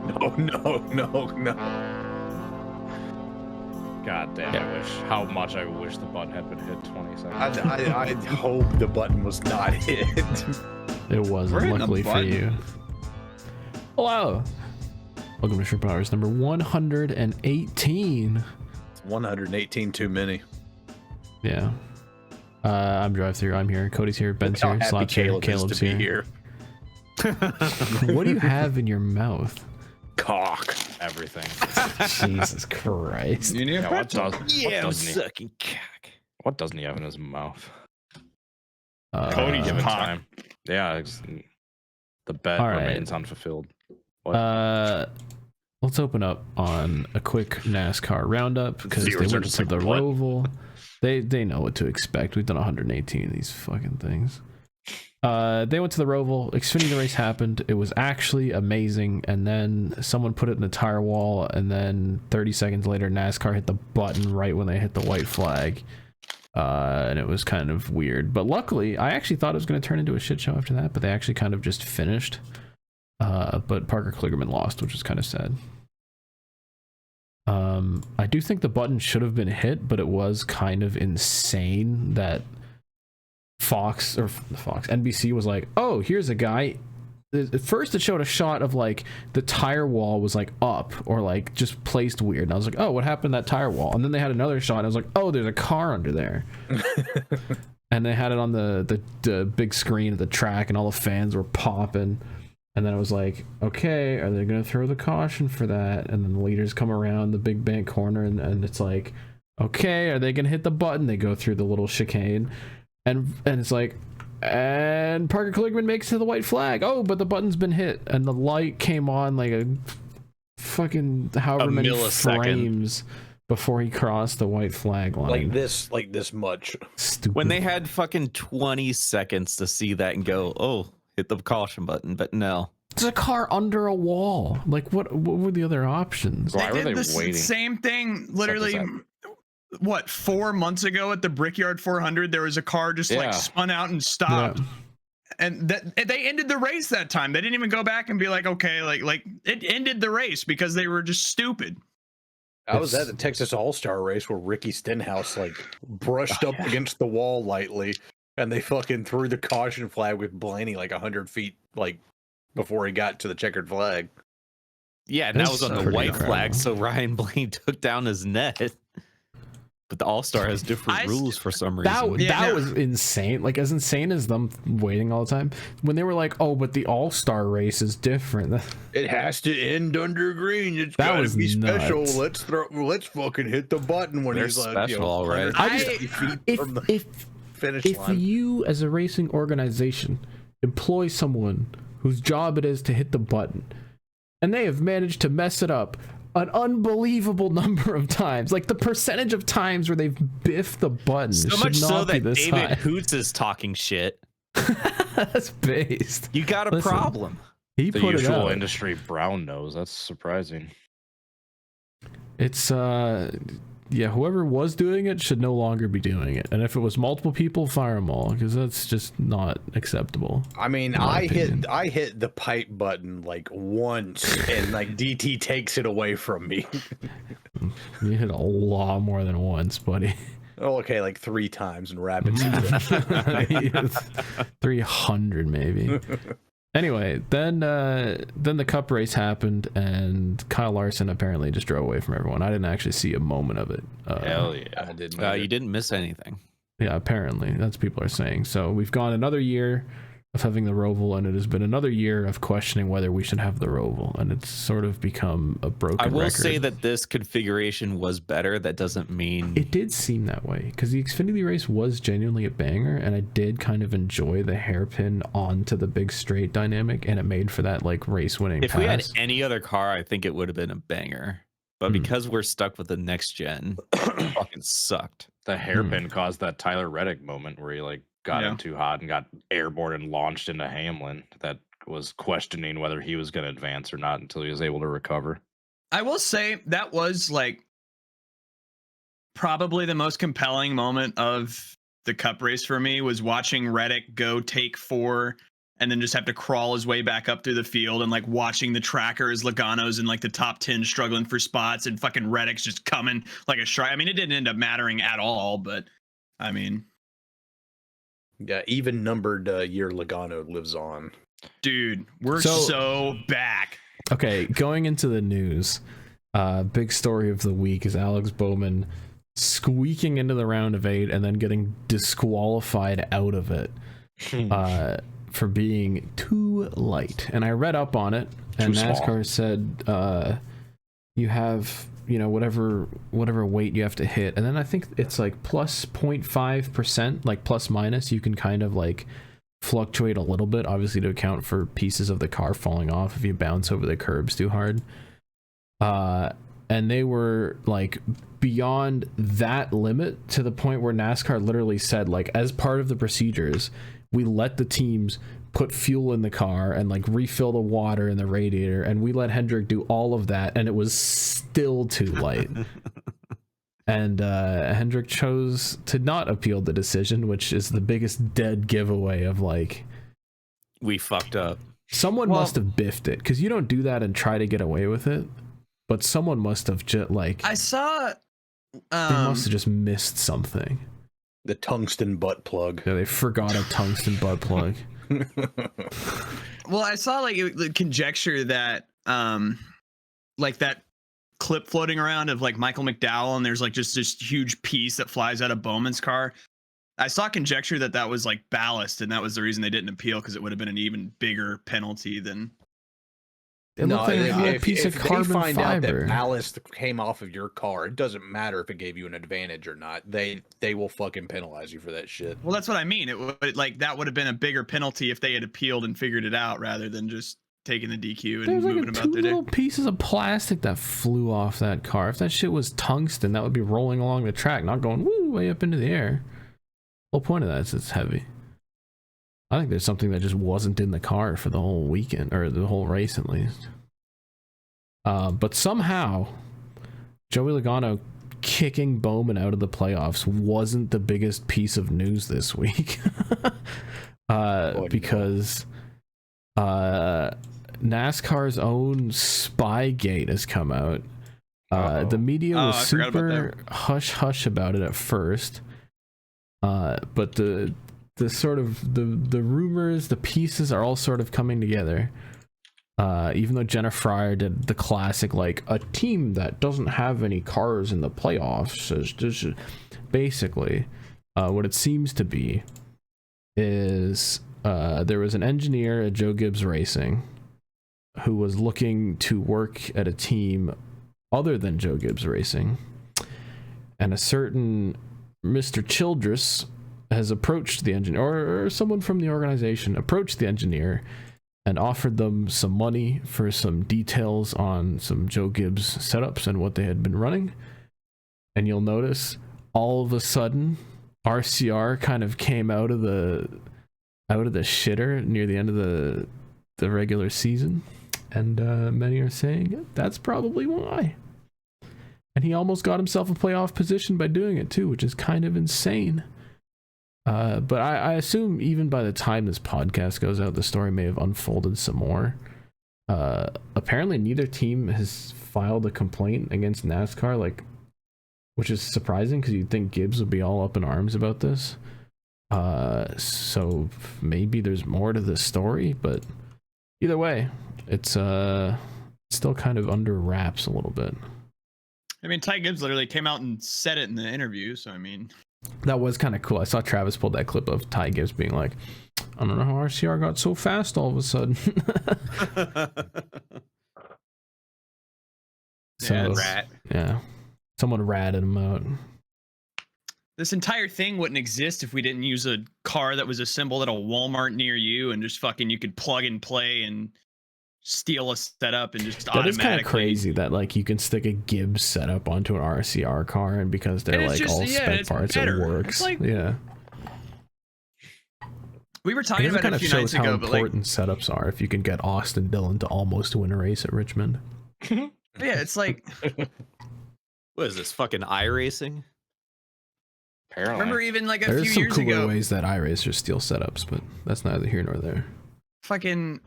No. God damn, I wish. How much I wish the button had been hit 20 seconds. I hope the button was not hit. It wasn't, luckily for you. Hello. Welcome to Shrimp Hours number 118. It's 118 too many. Yeah. I'm Drive-Thru. I'm here. Cody's here. Ben's here. Slot's here. Caleb's here. What do you have in your mouth? Cock. Everything. Jesus Christ. You need what I'm sucking cock. What doesn't he have in his mouth? Cody, given time. Yeah, the bet remains unfulfilled. What? Let's open up on a quick NASCAR roundup because they went to the Roval. They know what to expect. We've done 118 of these fucking things. They went to the Roval. Xfinity race happened. It was actually amazing. And then someone put it in the tire wall. And then 30 seconds later, NASCAR hit the button right when they hit the white flag. And it was kind of weird. But luckily, I actually thought it was going to turn into a shit show after that. But they actually kind of just finished. But Parker Kligerman lost, which is kind of sad. I do think the button should have been hit, but it was kind of insane that NBC was like, oh, here's a guy. At first it showed a shot of like the tire wall was like up or like just placed weird. And I was like, oh, what happened to that tire wall? And then they had another shot and I was like, oh, there's a car under there. And they had it on the big screen of the track and all the fans were popping. And then I was like, okay, are they going to throw the caution for that? And then the leaders come around the big bank corner and it's like, okay, are they going to hit the button? They go through the little chicane and it's like, and Parker Kligerman makes it to the white flag. Oh, but the button's been hit. And the light came on like a fucking however many frames before he crossed the white flag line. Like this much. Stupid. When they had fucking 20 seconds to see that and go, oh, hit the caution button, but no. It's a car under a wall. Like, what were the other options? Why were they waiting? Same thing, literally, what, 4 months ago at the Brickyard 400, there was a car just like spun out and stopped. Yeah. And they ended the race that time. They didn't even go back and be like, okay, like it ended the race because they were just stupid. I was at the Texas All-Star race where Ricky Stenhouse like brushed up against the wall lightly. And they fucking threw the caution flag with Blaney like 100 feet like before he got to the checkered flag. Yeah, and that was on the white flag, so Ryan Blaney took down his net. But the All-Star has different rules for some reason. That was insane. Like as insane as them waiting all the time. When they were like, oh, but the All-Star race is different. It has to end under green. It's gotta be special. Nuts. Let's fucking hit the button when he's like, special, all right. If you, as a racing organization, employ someone whose job it is to hit the button, and they have managed to mess it up an unbelievable number of times, like the percentage of times where they've biffed the button, so much so that David Hoots is talking shit. That's based. You got a problem. He the put it usual out. Industry brown nose. That's surprising. It's yeah, whoever was doing it should no longer be doing it. And if it was multiple people, fire them all, because that's just not acceptable. I mean, I hit the pipe button like once, and like DT takes it away from me. You hit a lot more than once, buddy. Oh, okay, like 3 times in rapid 300 maybe. Anyway, then the cup race happened, and Kyle Larson apparently just drove away from everyone. I didn't actually see a moment of it. Hell yeah, I didn't. You didn't miss anything. Yeah, apparently that's what people are saying. So we've gone another year of having the Roval, and it has been another year of questioning whether we should have the Roval, and it's sort of become a broken record. I will say that this configuration was better. That doesn't mean it did seem that way, because the Xfinity race was genuinely a banger, and I did kind of enjoy the hairpin onto the big straight dynamic, and it made for that like race winning if pass. We had any other car, I think it would have been a banger, but because we're stuck with the next gen, it fucking sucked. The hairpin caused that Tyler Reddick moment where he like got in too hot and got airborne and launched into Hamlin. That was questioning whether he was going to advance or not until he was able to recover. I will say that was like probably the most compelling moment of the cup race for me, was watching Reddick go take 4 and then just have to crawl his way back up through the field, and like watching the tracker as Logano's in like the top 10 struggling for spots, and fucking Reddick's just coming like a shrine. I mean, it didn't end up mattering at all, but I mean, yeah, even numbered year Logano lives on. Dude, we're so back. Okay, going into the news, big story of the week is Alex Bowman squeaking into the round of 8 and then getting disqualified out of it for being too light. And I read up on it, and NASCAR said you have, you know, whatever weight you have to hit, and then I think it's like plus 0.5%, like plus minus, you can kind of like fluctuate a little bit, obviously to account for pieces of the car falling off if you bounce over the curbs too hard. And they were like beyond that limit, to the point where NASCAR literally said, like, as part of the procedures, we let the teams put fuel in the car and like refill the water in the radiator, and we let Hendrick do all of that, and it was still too light. And Hendrick chose to not appeal the decision, which is the biggest dead giveaway of like, we fucked up. Someone must have biffed it, because you don't do that and try to get away with it. But someone must have just like, I saw they must have just missed something. The tungsten butt plug. Yeah, they forgot a tungsten butt plug. Well, I saw like the conjecture that like that clip floating around of like Michael McDowell, and there's like just this huge piece that flies out of Bowman's car. I saw conjecture that was like ballast, and that was the reason they didn't appeal, because it would have been an even bigger penalty than. It looked like a little piece of carbon fiber. If they find out that ballast came off of your car, it doesn't matter if it gave you an advantage or not. They will fucking penalize you for that shit. Well, that's what I mean. It would like that would have been a bigger penalty if they had appealed and figured it out, rather than just taking the DQ and moving like about their day. little pieces of plastic that flew off that car. If that shit was tungsten, that would be rolling along the track, not going woo way up into the air. The whole point of that is it's heavy. I think there's something that just wasn't in the car for the whole weekend, or the whole race at least. But somehow, Joey Logano kicking Bowman out of the playoffs wasn't the biggest piece of news this week. Because NASCAR's own Spygate has come out. The media was super hush-hush about it at first. But the sort of the rumors, the pieces are all sort of coming together. Even though Jenna Fryer did the classic, like, a team that doesn't have any cars in the playoffs is just basically what it seems to be is there was an engineer at Joe Gibbs Racing who was looking to work at a team other than Joe Gibbs Racing, and a certain Mr. Childress has approached the engineer, or someone from the organization approached the engineer and offered them some money for some details on some Joe Gibbs setups and what they had been running. And you'll notice all of a sudden RCR kind of came out of the shitter near the end of the regular season, and many are saying that's probably why. And he almost got himself a playoff position by doing it too, which is kind of insane. But I assume even by the time this podcast goes out, the story may have unfolded some more. Apparently neither team has filed a complaint against NASCAR, like, which is surprising because you'd think Gibbs would be all up in arms about this. So maybe there's more to this story, but either way, it's still kind of under wraps a little bit. I mean, Ty Gibbs literally came out and said it in the interview, so I mean, that was kind of cool. I saw Travis pulled that clip of Ty Gibbs being like, I don't know how RCR got so fast all of a sudden. So, rat. Yeah. Someone ratted him out. This entire thing wouldn't exist if we didn't use a car that was assembled at a Walmart near you, and just fucking you could plug and play and steal a setup and just automatically. That is kind of crazy that like you can stick a Gibbs setup onto an RCR car, and because they're like just, all spec parts, better. It works. Like, yeah. We were talking about it a few nights ago, but like, important setups are if you can get Austin Dillon to almost win a race at Richmond. Yeah, it's like, what is this fucking iRacing? Apparently. Remember even like a There's few years ago. There's some cooler ways that iRacers steal setups, but that's neither here nor there. fucking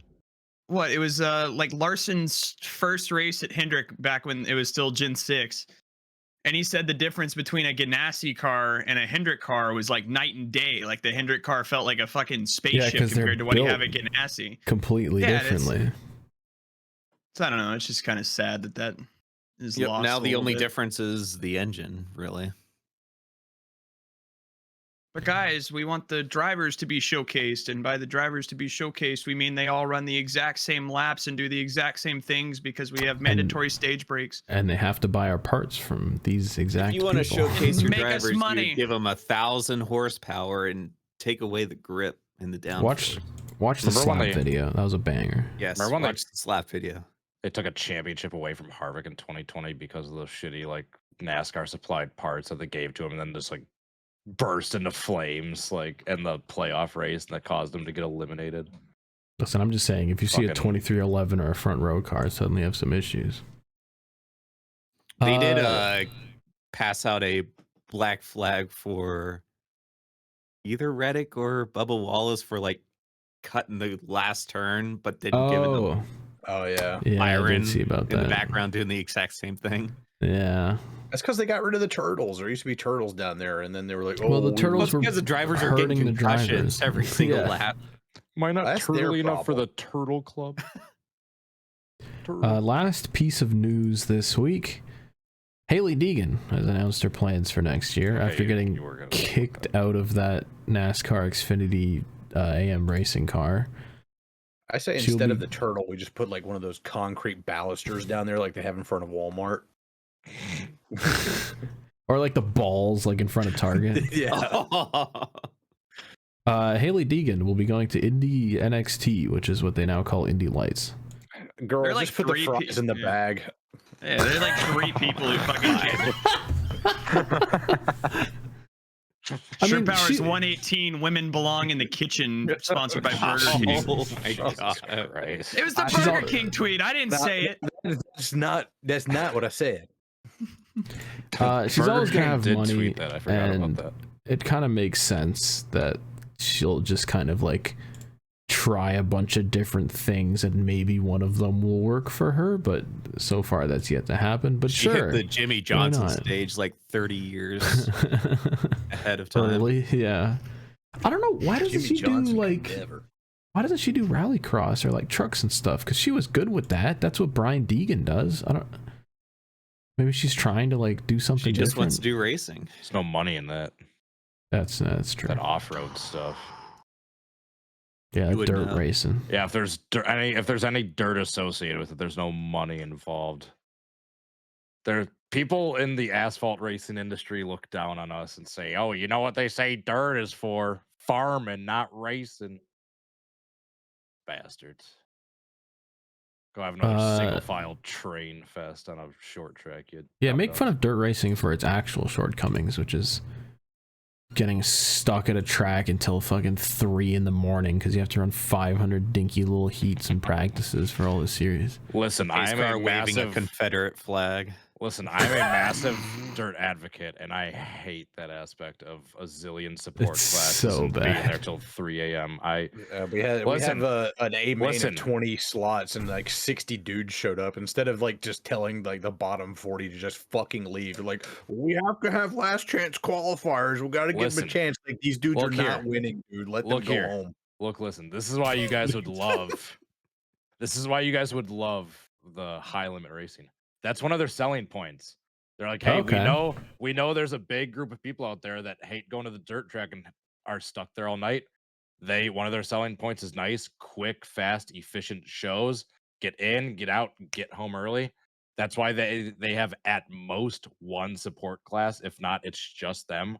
what? It was like Larson's first race at Hendrick back when it was still Gen 6. And he said the difference between a Ganassi car and a Hendrick car was like night and day. Like the Hendrick car felt like a fucking spaceship compared to what you have at Ganassi. Completely differently. So I don't know. It's just kind of sad that is lost. Now the only difference is the engine, really. But guys, we want the drivers to be showcased, and by the drivers to be showcased, we mean they all run the exact same laps and do the exact same things because we have mandatory stage breaks. And they have to buy our parts from these exact. If you want to showcase your Make us drivers, money. you give them 1,000 horsepower and take away the grip in the downforce. Watch the slap video. That was a banger. Yes, watch the slap video. They took a championship away from Harvick in 2020 because of those shitty like NASCAR supplied parts that they gave to him, and then just like burst into flames like in the playoff race, and that caused them to get eliminated. Listen, I'm just saying, if you see a 2311 or a front row car suddenly have some issues. They did pass out a black flag for either Reddick or Bubba Wallace for like cutting the last turn, but didn't give it them. Oh yeah, Byron I did see about in that. the background doing the exact same thing. Yeah. That's because they got rid of the turtles. There used to be turtles down there, and then they were like, "Oh, well, the turtles were because the drivers are getting concussions every single lap." Am I not turtle enough for the Turtle Club? Last piece of news this week: Hailie Deegan has announced her plans for next year after getting kicked out of that NASCAR Xfinity AM racing car. I say instead of the turtle, we just put like one of those concrete balusters down there, like they have in front of Walmart. Or like the balls like in front of Target. Yeah. Hailie Deegan will be going to Indy NXT, which is what they now call Indy Lights. Girl, like just put the fries in the bag. Yeah, they're like 3 people who fucking Shrimp Hours 118 Women Belong in the Kitchen, sponsored by Burger King. Oh my god! Right. It was the Burger King tweet. I didn't say it. That's not what I said. She's always gonna have money, that. I forgot about that. It kind of makes sense that she'll just kind of like try a bunch of different things, and maybe one of them will work for her. But so far, that's yet to happen. But she hit the Jimmy Johnson stage like 30 years ahead of time. Really? Yeah. I don't know. Why doesn't she do like? Why doesn't she do rallycross or like trucks and stuff? Because she was good with that. That's what Brian Deegan does. I don't. Maybe she's trying to like do something. She just different. wants to do racing. There's no money in that. That's true. That off-road stuff. Yeah, dirt racing. Yeah, if there's any dirt associated with it, there's no money involved. There, people in the asphalt racing industry look down on us and say, "Oh, you know what they say dirt is for? Farming, not racing." Bastards. Go have another single file train fest on a short track. Yeah, make fun of dirt racing for its actual shortcomings, which is getting stuck at a track until fucking 3 a.m. because you have to run 500 dinky little heats and practices for all the series. Listen, I'm waving a Confederate flag. Listen, I'm a massive dirt advocate, and I hate that aspect of a zillion support classes so and bad. being there till 3 a.m. We have an A main of 20 slots, and like 60 dudes showed up. Instead of like just telling like the bottom 40 to just fucking leave, they're like, we have to have last chance qualifiers. We got to give them a chance. Like these dudes are not winning, dude. Let them go home. Look, listen. This is why you guys would love. This is why you guys would love the high limit racing. That's one of their selling points. They're like, hey, we know there's a big group of people out there that hate going to the dirt track and are stuck there all night. One of their selling points is nice, quick, fast, efficient shows. Get in, get out, get home early. That's why they have at most one support class. If not, it's just them.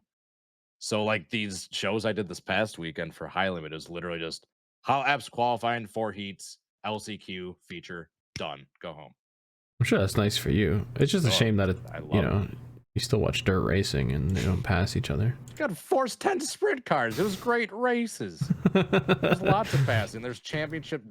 So like these shows I did this past weekend for high limit is literally just how apps qualifying 4 heats, LCQ feature, done, go home. I'm sure that's nice for you. It's just a shame that you still watch dirt racing and they don't pass each other. You got Force 10 sprint cars. It was great races. There's lots of passing. There's championship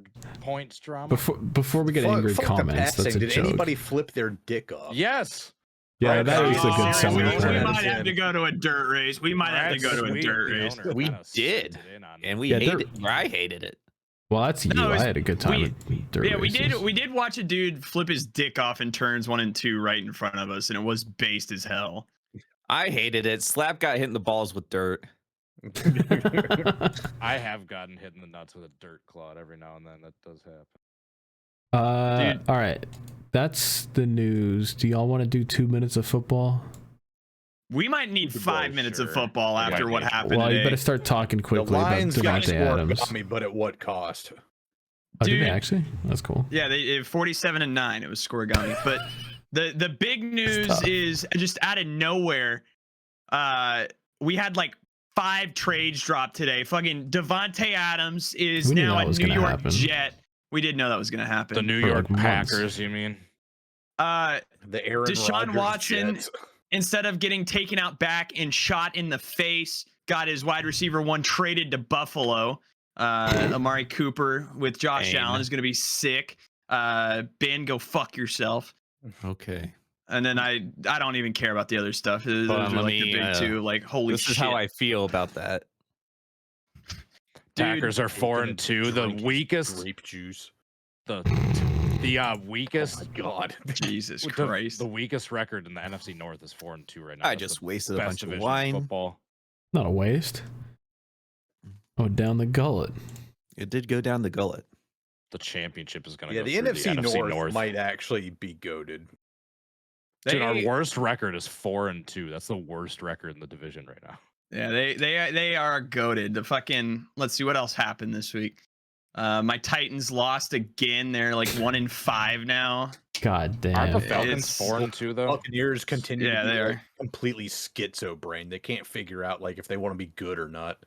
points drama. Before we get angry comments, that's a Did joke. anybody flip their dick off? Yes. Yeah, that is a good selling We point. might have to go to a dirt race. We might have to go to a dirt race. We did, and we hated it. I hated it. Well, that's you. I had a good time at dirt races. We did watch a dude flip his dick off in turns 1 and 2 right in front of us, and it was based as hell. I hated it. Slap got hit in the balls with dirt. I have gotten hit in the nuts with a dirt clod every now and then. That does happen. All right, that's the news. Do y'all want to do 2 minutes of football? We might need 5 minutes of football after what happened. Well, today. you better start talking quickly about Devontae Adams. Got me, but at what cost? Oh, did they actually? That's cool. Yeah, they 47-9. It was scoregami. But the big news is just out of nowhere. We had like 5 trades drop today. Fucking Devontae Adams is now a New York Jet. We did know that was going to happen. The New York Packers, you mean? The Aaron Deshaun Watson, Jets. Instead of getting taken out back and shot in the face, got his wide receiver 1 traded to Buffalo. Amari Cooper with Josh Allen is going to be sick. Ben, go fuck yourself. Okay. And then I don't even care about the other stuff. Those are like the big 2. Like, holy shit. This is how I feel about that. Packers are 4-2. The weakest grape juice. The weakest. Oh my God. Jesus Christ. The weakest record in the NFC North is 4-2 right now. I just wasted a bunch of wine. Football. Not a waste. Oh, down the gullet. It did go down the gullet. The championship is going to go the NFC North might actually be goated. Dude, our worst record is 4-2. That's the worst record in the division right now. Yeah, they are goated. The fucking, let's see what else happened this week. My Titans lost again. They're like 1-5 now. God damn. Aren't the Falcons 4-2 though? Buccaneers continue to be they are completely schizo brain. They can't figure out like if they want to be good or not.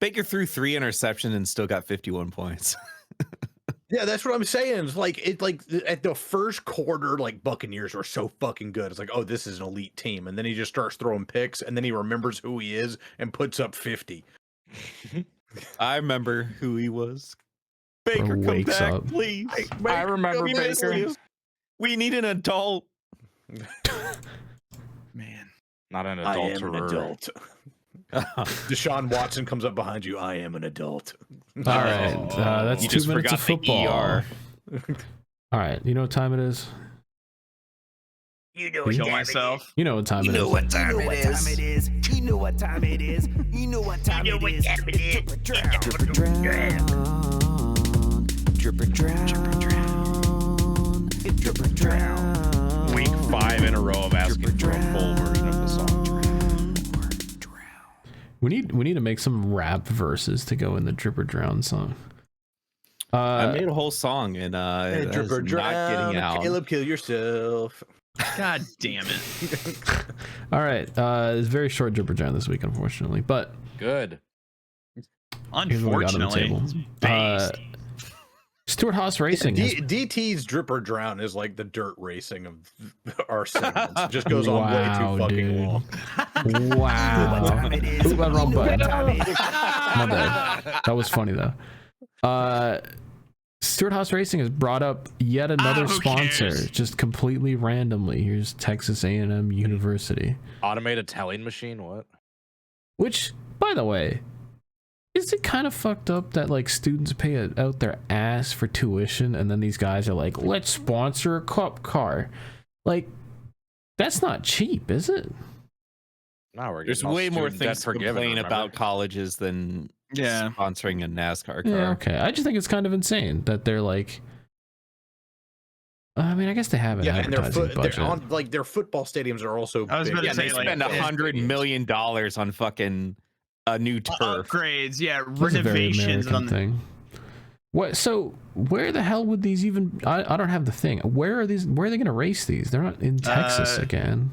Baker threw 3 interceptions and still got 51 points. Yeah, that's what I'm saying. It's like at the first quarter, like Buccaneers were so fucking good. It's like, oh, this is an elite team, and then he just starts throwing picks, and then he remembers who he is and puts up 50. I remember who he was. Baker, come back, please. I remember Baker. Please. We need an adult. Man, not an adult. I am an adult. Deshaun Watson comes up behind you. I am an adult. All right, that's 2 minutes of football. All right, you know what time it is? You know what myself. You know what time it is. You know what time it is. You know what time it is. You know what time it is. Dripper drown. Dripper drown. Dripper drown. Week 5 in a row of asking for a full version of the song. We need to make some rap verses to go in the Dripper Drown song. I made a whole song and Dripper Drown. Not getting out. Caleb, kill yourself. God damn it. All right, it's very short Dripper Drown this week, unfortunately, but good. Unfortunately, Stuart Haas Racing. DT's Dripper Drown is like the dirt racing of our segments. It just goes on way too fucking long. Wow. Ooh, wrong button. My bad. That was funny though. Stuart Haas Racing has brought up yet another sponsor, just completely randomly. Here's Texas A&M University. Automated telling machine, what? Which, by the way, is it kind of fucked up that like students pay out their ass for tuition and then these guys are like, let's sponsor a cup car? Like, that's not cheap, is it? No, there's way more things to complain about colleges than sponsoring a NASCAR car. Yeah, okay. I just think it's kind of insane that they're like, I mean, I guess they have an advertising budget. Their football stadiums are also I was big. about to say, they spend $100 million on fucking a new turf. Upgrades, That's renovations. A very American thing. What? So where the hell would these even? I don't have the thing. Where are these? Where are they going to race these? They're not in Texas again.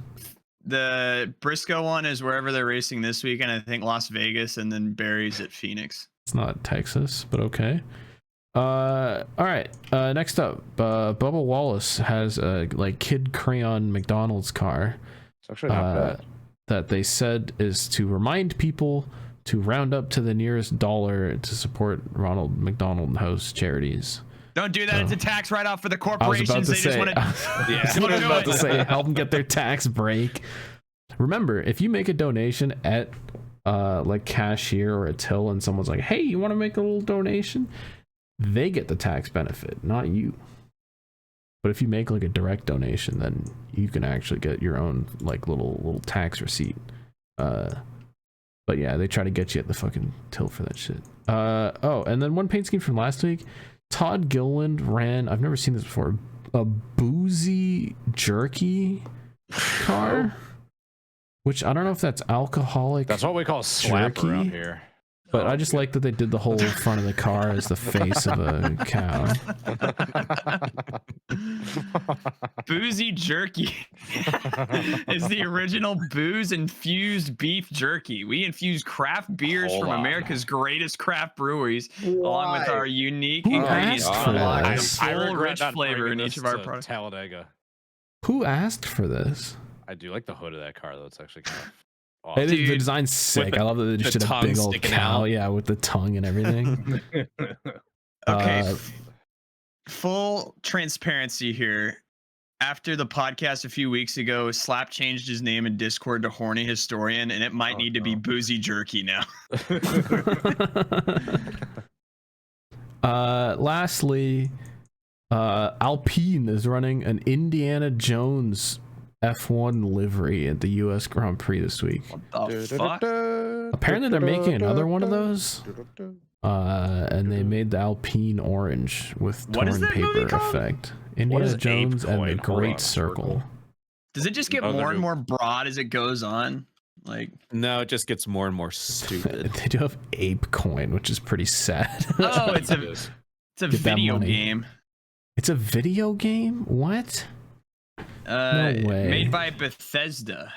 The Briscoe one is wherever they're racing this weekend. I think Las Vegas, and then Barry's at Phoenix. It's not Texas, but okay. All right. Next up, Bubba Wallace has a like kid crayon McDonald's car. It's actually not bad. That they said is to remind people to round up to the nearest dollar to support Ronald McDonald House charities. Don't do that. It's a tax write-off for the corporations. I was about to say, help them get their tax break. Remember, if you make a donation at like cashier or a till, and someone's like, hey, you want to make a little donation, they get the tax benefit, not you. But if you make like a direct donation, then you can actually get your own like little tax receipt. But yeah, they try to get you at the fucking till for that shit. Oh, and then one paint scheme from last week, Todd Gilliland ran, I've never seen this before, a boozy jerky car, which I don't know if that's alcoholic. That's what we call slap jerky, around here. But I just like that they did the whole front of the car as the face of a cow. Boozy jerky is the original booze-infused beef jerky. We infuse craft beers from America's greatest craft breweries, along with our unique ingredients to unlock a full, rich flavor in each of our products. Talladega. Who asked for this? I do like the hood of that car, though. It's actually kind of awesome. The design's sick. I love that they just did a big old cow, yeah, with the tongue and everything. Okay, full transparency here. After the podcast a few weeks ago, Slap changed his name in Discord to Horny Historian, and it might need to be Boozy Jerky now. Lastly, Alpine is running an Indiana Jones F1 livery at the US Grand Prix this week. What the fuck? Apparently they're making another one of those. And they made the Alpine orange with torn paper effect. Indiana Jones and the Great Circle. Does it just get more and more broad as it goes on? Like, no, it just gets more and more stupid. They do have Ape Coin, which is pretty sad. Oh, it's a video game. It's a video game? What? No way. Made by Bethesda.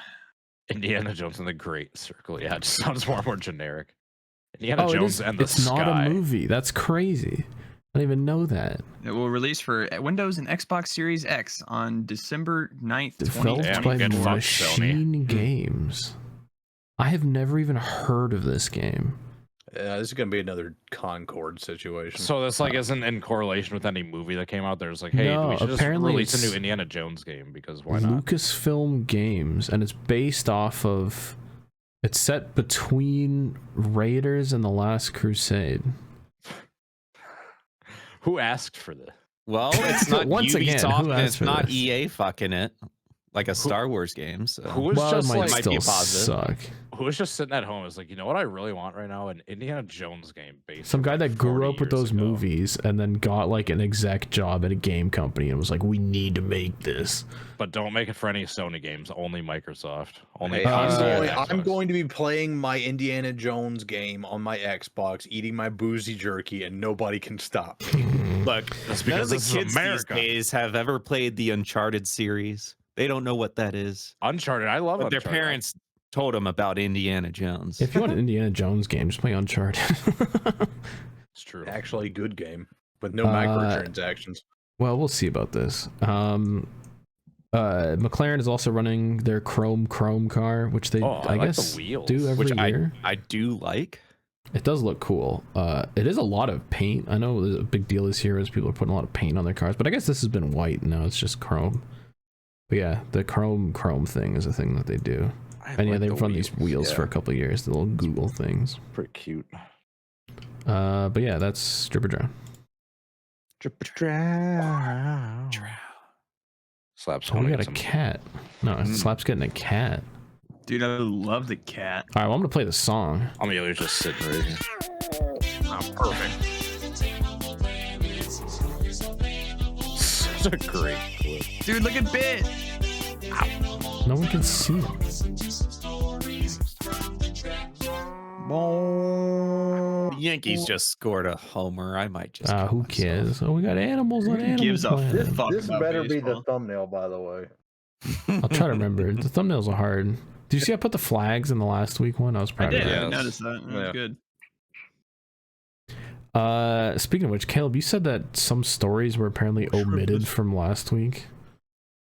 Indiana Jones and the Great Circle. Yeah, it just sounds more and more generic. Indiana Jones and the Sky. It's not a movie. That's crazy. I didn't even know that. It will release for Windows and Xbox Series X on December 9th, Developed by Machine Games. I have never even heard of this game. Yeah, this is gonna be another Concord situation. So this like isn't in correlation with any movie that came out. There's like, hey, we should just release a new Indiana Jones game because why not? Lucasfilm Games, and it's based off of. It's set between Raiders and The Last Crusade. Who asked for this? Well, it's not Once again, Ubisoft, and it's not EA fucking it. Like a Star Wars game. So. Who was just like, might be a positive. Who was just sitting at home is like, you know what I really want right now? An Indiana Jones game based. Some guy that grew up with those movies and then got like an exec job at a game company and was like, we need to make this. But don't make it for any Sony games, only Microsoft. Only hey, I'm going to be playing my Indiana Jones game on my Xbox, eating my boozy jerky, and nobody can stop me. Look, none of the kids these days have ever played the Uncharted series. They don't know what that is. Uncharted, I love it. Their parents told them about Indiana Jones. If you want an Indiana Jones game, just play Uncharted. It's true. Actually, good game with no microtransactions. Well, we'll see about this. McLaren is also running their Chrome car, which they I guess do every year. I do like. It does look cool. It is a lot of paint. I know a big deal this year is people are putting a lot of paint on their cars, but I guess this has been white and now it's just chrome. But yeah, the chrome thing is a thing that they do. And yeah, they've run these wheels for a couple of years, the little Google things. Pretty cute. But yeah, that's Stripper Drown. Stripper Drown. Slap's we got a cat. No, Slap's getting a cat. Dude, I love the cat. All right, well, I'm gonna play the song. I'm gonna just sitting right here. Oh, perfect. Such a great clip. Dude, look at Bit. No one can see it. The Yankees just scored a homer. I might just. Who cares? Oh, we got animals on Animal gives Planet. This better be the thumbnail, by the way. I'll try to remember. The thumbnails are hard. Did you see I put the flags in the last week one? I was proud of that. I noticed that. That was good. Speaking of which, Caleb, you said that some stories were apparently omitted from last week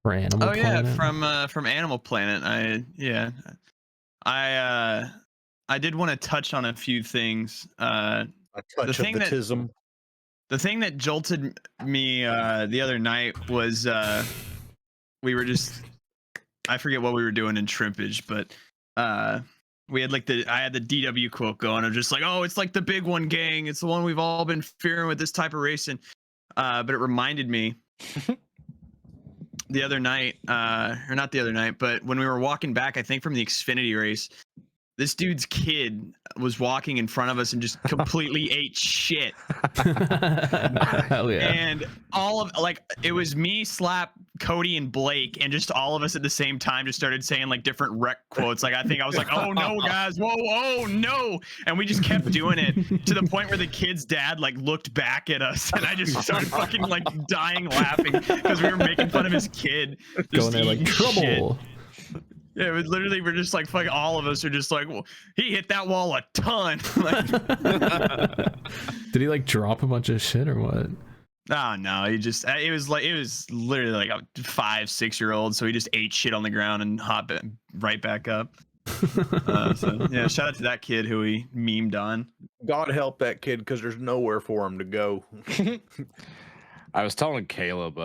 for Animal Planet. Yeah, from Animal Planet. I did want to touch on a few things. A touch of batism. The thing that jolted me the other night was we were just, I forget what we were doing in Shrimpage, but we had like I had the DW quote going. I'm just like, oh, it's like the big one, gang. It's the one we've all been fearing with this type of racing. But it reminded me the other night, or not the other night, but when we were walking back, I think from the Xfinity race, this dude's kid was walking in front of us and just completely ate shit. Hell yeah. And all of like it was me, Slap, Cody, and Blake, and just all of us at the same time just started saying like different rec quotes. Like I think I was like, "Oh no, guys! Whoa, oh no!" And we just kept doing it to the point where the kid's dad like looked back at us, and I just started fucking like dying laughing because we were making fun of his kid. Going there like trouble. Shit. Yeah, it was literally we're just like fucking all of us are just like, well, he hit that wall a ton. Like, did he like drop a bunch of shit or what? oh no, he just it was literally like a 5-6-year-old, so he just ate shit on the ground and hopped right back up. So yeah, shout out to that kid who he memed on. God help that kid because there's nowhere for him to go. I was telling Caleb,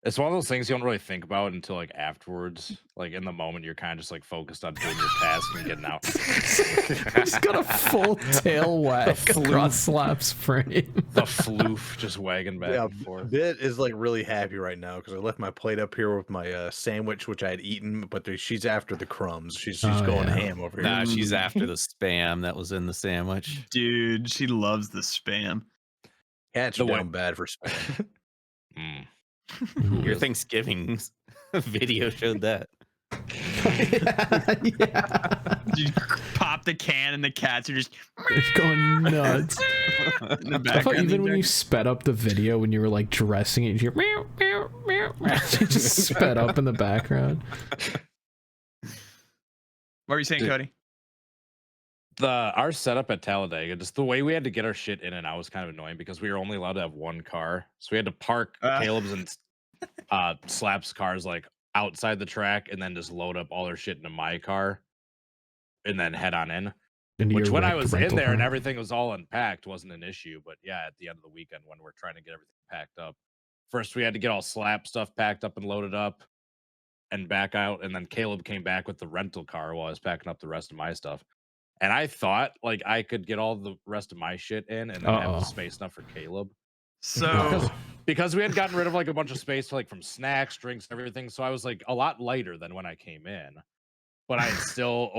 it's one of those things you don't really think about until like afterwards. Like in the moment, you're kind of just like focused on doing your task and getting out. He's got a full tail wag across Slap's frame. The floof just wagging back and forth. Bit is like really happy right now because I left my plate up here with my sandwich, which I had eaten, but she's after the crumbs. She's going ham over here. Nah, she's after the spam that was in the sandwich. Dude, she loves the spam. Cats are down bad for spam. Your Thanksgiving video showed that. Yeah. You pop the can and the cats are just going nuts. in the I thought background. even when you sped up the video when you were like dressing it, you meow, meow, meow, meow. You just sped up in the background. What were you saying, Cody? Our setup at Talladega, just the way we had to get our shit in and out was kind of annoying because we were only allowed to have one car. So we had to park Caleb's and Slap's cars like outside the track and then just load up all their shit into my car and then head on in. Which when I was in there and everything was all unpacked wasn't an issue. But yeah, at the end of the weekend when we're trying to get everything packed up, first we had to get all Slap stuff packed up and loaded up and back out. And then Caleb came back with the rental car while I was packing up the rest of my stuff. And I thought like I could get all the rest of my shit in and then have the space enough for Caleb. So because we had gotten rid of like a bunch of space like from snacks, drinks, everything. So I was like a lot lighter than when I came in. But I had still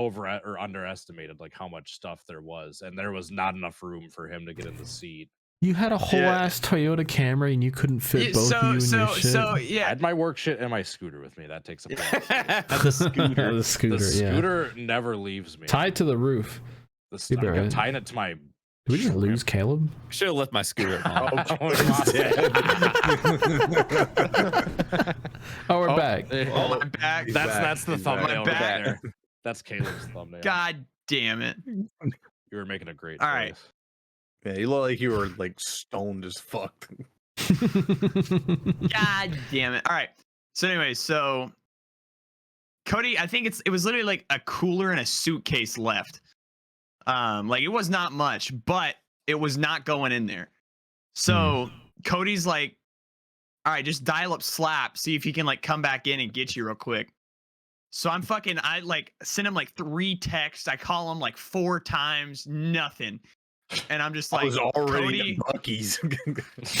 underestimated like how much stuff there was. And there was not enough room for him to get in the seat. You had a whole ass Toyota Camry and you couldn't fit both of you in your shit. Yeah, I had my work shit and my scooter with me. That takes up the scooter. The scooter never leaves me. Tied to the roof. I'm tying it to my. Did we just lose Caleb? Should have left my scooter at home. Oh, we're back. Oh, my back. That's the thumbnail back. right there. That's Caleb's thumbnail. God damn it. You were making a great All choice. right. Yeah, you look like you were like stoned as fuck. God damn it. All right. So anyway, so Cody, I think it was literally like a cooler and a suitcase left. Like it was not much, but it was not going in there. So Cody's like, all right, just dial up Slap, see if he can like come back in and get you real quick. So I like send him like 3 texts. I call him like 4 times, nothing. And I'm just like, I was already Cody, at Buc-ee's.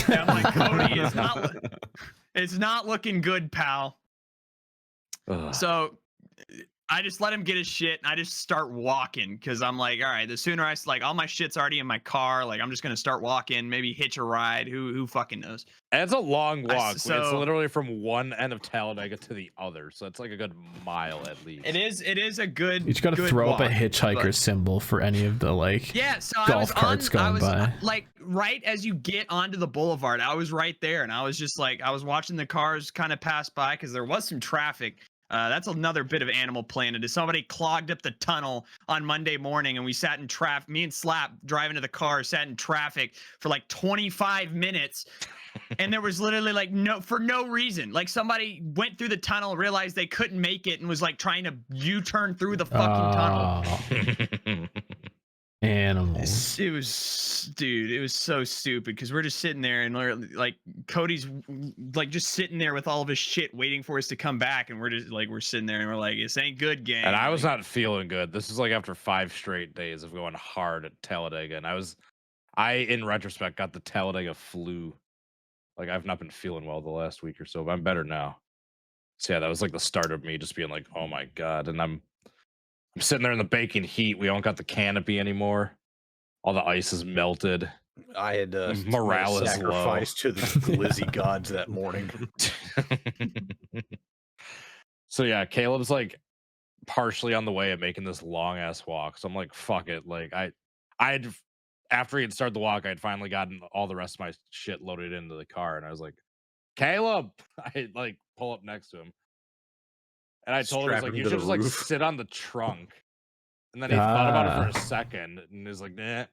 I'm like, Cody, it's not looking good, pal. So I just let him get his shit and I just start walking because I'm like, all right, the sooner all my shit's already in my car, like I'm just gonna start walking, maybe hitch a ride. Who fucking knows? And it's a long walk. It's literally from one end of Talladega to the other, so it's like a good mile at least. It is a good. You just gotta throw up a hitchhiker symbol for any of the like golf carts going by. Like right as you get onto the boulevard, I was right there, and I was just like, I was watching the cars kind of pass by because there was some traffic. That's another bit of Animal Planet. Is somebody clogged up the tunnel on Monday morning and we sat in traffic. Me and Slap driving to the car, sat in traffic for like 25 minutes. And there was literally like for no reason. Like somebody went through the tunnel, realized they couldn't make it and was like trying to U-turn through the fucking tunnel. animals. It was, dude, it was so stupid because we're just sitting there and like Cody's like just sitting there with all of his shit waiting for us to come back, and we're just like we're sitting there and we're like, this ain't good, gang. And I was like, not feeling good. This is like after 5 straight days of going hard at Talladega, and I in retrospect got the Talladega flu. Like I've not been feeling well the last week or so, but I'm better now. So yeah, that was like the start of me just being like, oh my god. And I'm sitting there in the baking heat. We don't got the canopy anymore. All the ice is melted. I had morale is sacrifice to the glizzy gods that morning. So yeah, Caleb's like partially on the way of making this long ass walk. So I'm like, fuck it. Like I had after he had started the walk, I had finally gotten all the rest of my shit loaded into the car, and I was like, Caleb, I like pull up next to him. And I told him, I was like, you should just like sit on the trunk. And then he thought about it for a second and was like, nah.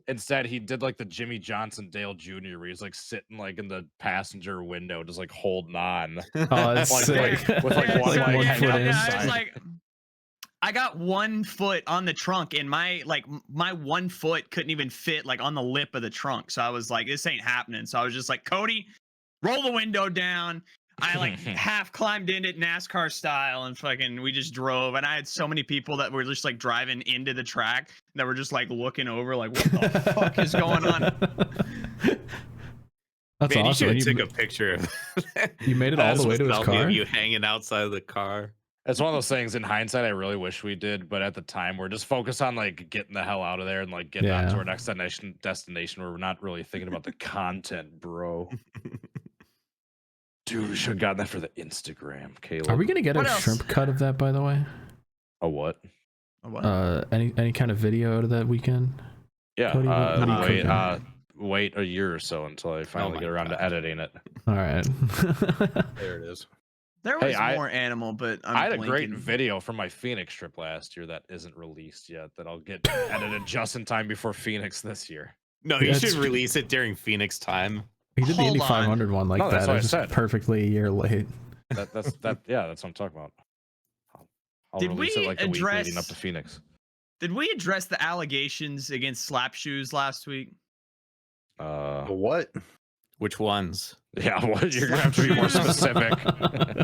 Instead, he did like the Jimmy Johnson Dale Jr., where he's like sitting like in the passenger window, just like holding on. Oh, that's like, sick. with like one Like leg one hanging foot out the in. I was side. like, I got 1 foot on the trunk, and my 1 foot couldn't even fit like on the lip of the trunk. So I was like, this ain't happening. So I was just like, Cody, roll the window down. I like half climbed in it NASCAR style, and fucking we just drove. And I had so many people that were just like driving into the track that were just like looking over, like, what the fuck is going on? That's Man, awesome. you should have took a picture of that. You made it all the way to his car? You hanging outside of the car. It's one of those things. In hindsight, I really wish we did, but at the time, we're just focused on like getting the hell out of there and like getting on to our next destination. Where we're not really thinking about the content, bro. Dude, we should have gotten that for the Instagram, Caleb. Are we gonna get a shrimp cut of that, by the way? A what? A what? Any kind of video out of that weekend? Yeah. Cody, what are you cooking? Wait a year or so until I finally get around to editing it. All right. There it is. There was more animal, but I had a great video from my Phoenix trip last year that isn't released yet. That I'll get edited just in time before Phoenix this year. No, you should release it during Phoenix time. He did the Indy 500 one like that. That's what I said. Perfectly a year late. That's yeah, that's what I'm talking about. I'll release it like the week leading up to Phoenix. Did we address the allegations against Slap Shoes last week? What? Which ones? Yeah, you're gonna have to be more specific.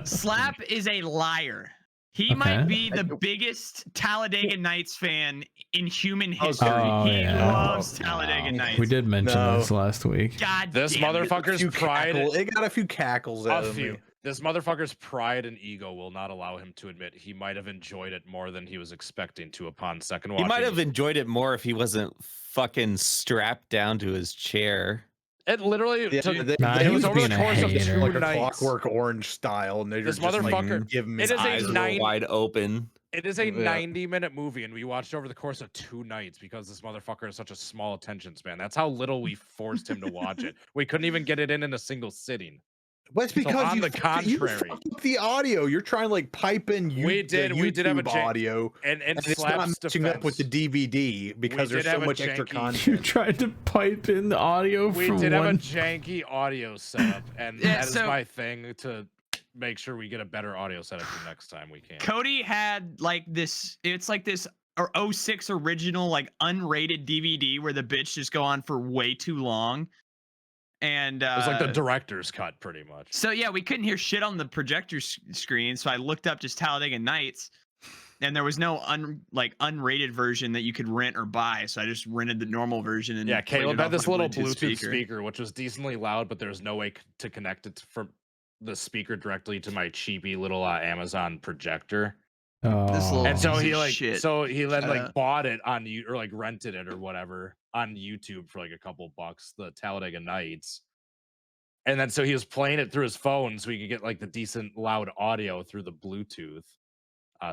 Slap is a liar. He might be the biggest Talladega Nights fan in human history. He loves Talladega Nights. We did mention this last week. God this motherfucker's pride. It got a few cackles out of me. This motherfucker's pride and ego will not allow him to admit he might have enjoyed it more than he was expecting to upon second watching. He might have enjoyed it more if he wasn't fucking strapped down to his chair. It literally he was being a hater. Like a Clockwork Orange style, and they this just motherfucker like, give him his eyes wide open. It is a 90-minute movie, and we watched over the course of 2 nights because this motherfucker has such a small attention span. That's how little we forced him to watch it. We couldn't even get it in a single sitting. Well, it's because on the contrary, you fucked up the audio. You're trying to like pipe in we did have a audio, and it's not matching up with the DVD because there's so much extra content. You tried to pipe in the audio. We did have a janky audio setup, and that is my thing to make sure we get a better audio setup the next time we can. Cody had like this. It's like this 06 original like unrated DVD where the bits just go on for way too long. And it was like the director's cut, pretty much. So yeah, we couldn't hear shit on the projector screen. So I looked up just Talladega Nights, and there was no unrated version that you could rent or buy. So I just rented the normal version. And yeah, Caleb had this little Bluetooth speaker, which was decently loud, but there was no way to connect it from the speaker directly to my cheapy little Amazon projector. And so he then bought it on you or like rented it or whatever on YouTube for like a couple bucks, the Talladega Nights. And then so he was playing it through his phone so he could get like the decent loud audio through the Bluetooth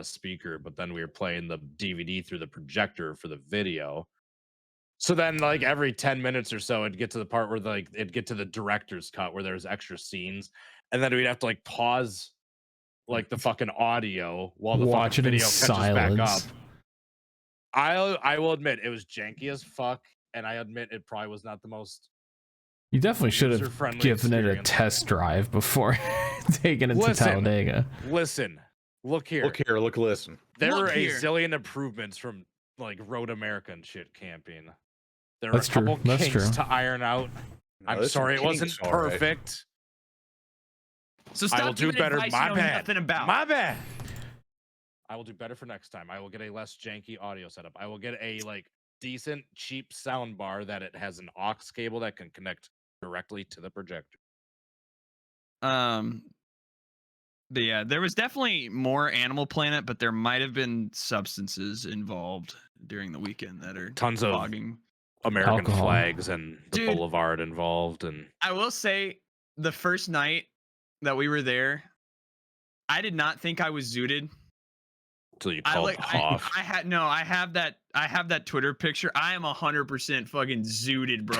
speaker, but then we were playing the DVD through the projector for the video. So then like every 10 minutes or so it'd get to the part where like it'd get to the director's cut where there's extra scenes, and then we'd have to like pause like the fucking audio while the fucking video catches back up. I will admit it was janky as fuck, and I admit it probably was not the most. You definitely should have given it a test drive before taking it to Talladega. Listen, look here, listen. There were a zillion improvements from like Road America and shit camping. There are That's a couple true. That's kinks true. to iron out. No, I'm there's some sorry it wasn't kinks, all right. perfect. So I will stop do giving better. advice My you know bad. nothing about. My bad. I will do better for next time. I will get a less janky audio setup. I will get a like decent, cheap sound bar that it has an aux cable that can connect directly to the projector. But yeah, there was definitely more Animal Planet, but there might have been substances involved during the weekend that are Tons of fogging. American Alcohol. flags and the Dude. boulevard involved, and I will say, the first night that we were there, I did not think I was zooted. until you I called like Huff. I had no. I have that Twitter picture. I am 100% fucking zooted, bro.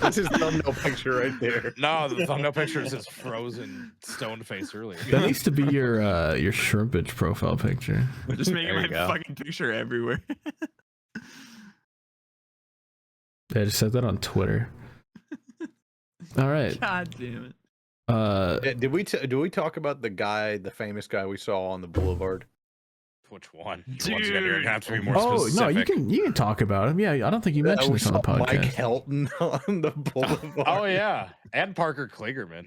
That's his thumbnail picture right there. No, the thumbnail picture is his frozen stone face earlier. That needs to be your shrimpage profile picture. Just making There my you go. fucking picture everywhere. Yeah, just set that on Twitter. All right. God damn it. Did we talk about the famous guy we saw on the boulevard? Which one? Dude. Once again, you're gonna have to be more Oh specific. no, you can talk about him. Yeah, I don't think you mentioned we this on the saw Mike podcast. Helton on the boulevard. Oh yeah, and Parker Kligerman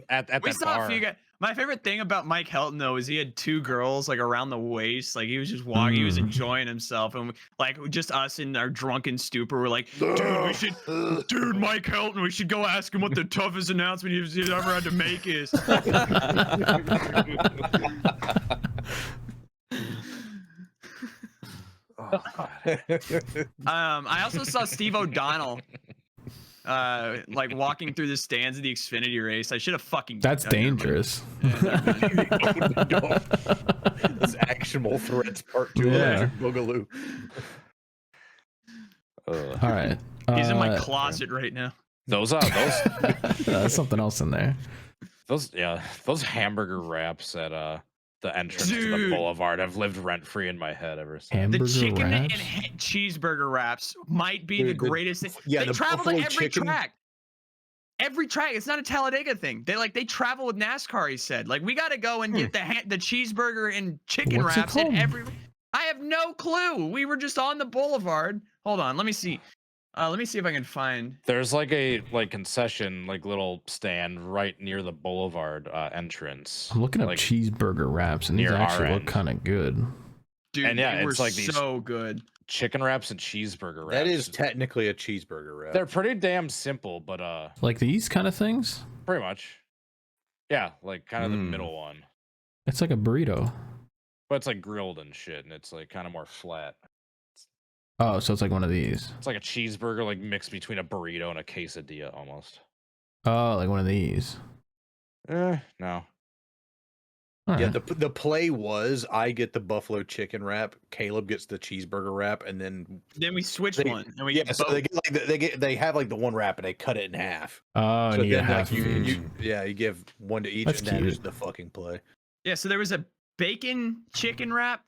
at We that saw bar. a few guys. My favorite thing about Mike Helton though is he had two girls like around the waist. Like he was just walking, he was enjoying himself, and like just us in our drunken stupor, we're like, dude, Mike Helton, we should go ask him what the toughest announcement he's ever had to make is. I also saw Steve O'Donnell like walking through the stands of the Xfinity race. I should have fucking. That's dangerous. It's actionable threats part 2 Yeah. of Boogaloo. All right. He's in my closet right now. Those something else in there. those hamburger wraps at the entrance to the Dude. boulevard have lived rent free in my head ever since. Hamburger The chicken wraps? and cheeseburger wraps might be the Dude, the- greatest thing. yeah, They the travel to buffalo every chicken- track. Every track. It's not a Talladega thing. They travel with NASCAR. He said, like, we got to go and get the cheeseburger and chicken What's it wraps in called? every. I have no clue. We were just on the boulevard. Hold on. Let me see. Let me see if I can find. There's like a concession, like little stand right near the boulevard entrance. I'm looking up like, cheeseburger wraps, and these near our actually look end. kind of good. Dude, And yeah, they were it's like these- so good. chicken wraps and cheeseburger wraps. That is technically a cheeseburger wrap. They're pretty damn simple, but Like these kind of things. pretty much. Yeah, like kind of the middle one. It's like a burrito. But it's like grilled and shit, and it's like kind of more flat. Oh, so it's like one of these. It's like a cheeseburger, like mixed between a burrito and a quesadilla almost. Oh, like one of these. No. All Yeah, right. the play was I get the buffalo chicken wrap, Caleb gets the cheeseburger wrap, and then Then we switched They- one, and we yeah, get so both. they have like the one wrap and they cut it in half. Oh, So and you then get like half of each. you give one to each, That's and that is cute. the fucking play. Yeah, so there was a bacon chicken wrap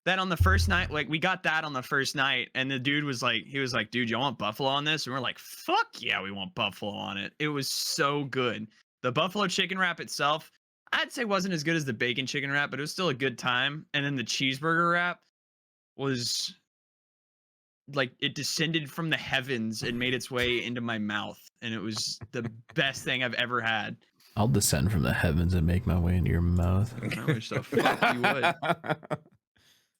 that on the first night, like we got that on the first night, and the dude was like, dude, you want buffalo on this? And we're like, fuck yeah, we want buffalo on it. It was so good. The buffalo chicken wrap itself, I'd say wasn't as good as the bacon chicken wrap, but it was still a good time. And then the cheeseburger wrap was like it descended from the heavens and made its way into my mouth, and it was the best thing I've ever had. I'll descend from the heavens and make my way into your mouth. I wish the fuck you would.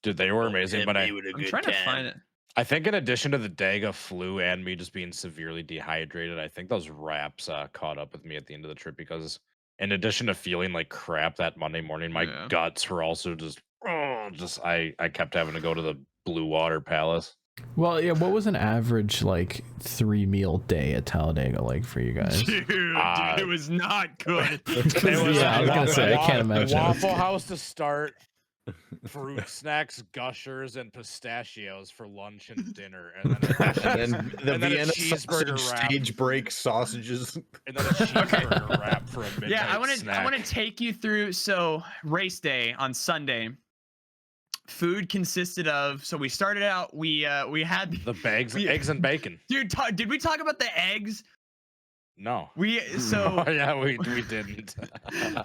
Dude, they were amazing, but I'm trying to find it. I think in addition to the Daga flu and me just being severely dehydrated, I think those wraps caught up with me at the end of the trip because in addition to feeling like crap that Monday morning, my Yeah. guts were also I kept having to go to the Blue Water Palace. Well, yeah. What was an average like 3-meal day at Talladega like for you guys? Dude, it was not good. Yeah, I was gonna say, I can't imagine. Waffle House to start, fruit snacks, gushers, and pistachios for lunch and dinner, and then And then the and then a Vienna cheeseburger sausage wrap. stage break sausages. and then a cheeseburger wrap for a midnight Yeah, I want snack. to take you through. So race day on Sunday, food consisted of. So we started out. We had the bags, Yeah. eggs, and bacon. dude. Did we talk about the eggs? No. So yeah, we didn't.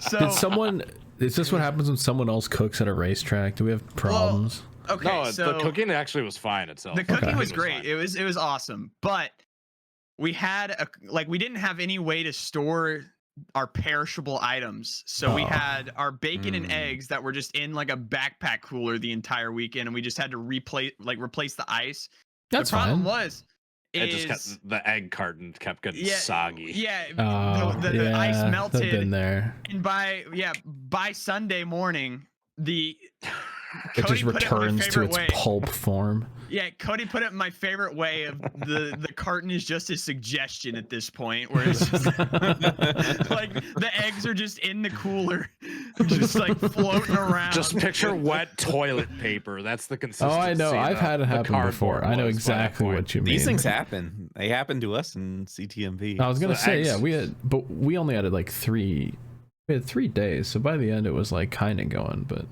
so Did someone? Is this what happens when someone else cooks at a racetrack? Do we have problems? okay, No, so the cooking actually was fine itself. the cooking Okay. was great. fine. It was awesome, but we had we didn't have any way to store our perishable items. So we had our bacon and eggs that were just in like a backpack cooler the entire weekend, and we just had to replace the ice. That's the problem fine. was It just kept, the egg carton kept getting soggy. Yeah, Oh, the yeah, ice I've melted, been there. and by Sunday morning, It Cody just put it in my returns to favorite its way. pulp form. Yeah, Cody put it in my favorite way of the carton is just a suggestion at this point, where it's just like the eggs are just in the cooler, just like floating around. Just picture wet toilet paper. That's the consistency. Oh, I know. I've had it happen before. I know exactly what you mean. These things happen. They happen to us in CTMV. I was gonna So say, eggs- yeah, but we only had it like 3 days. So by the end, it was like kind of going, but.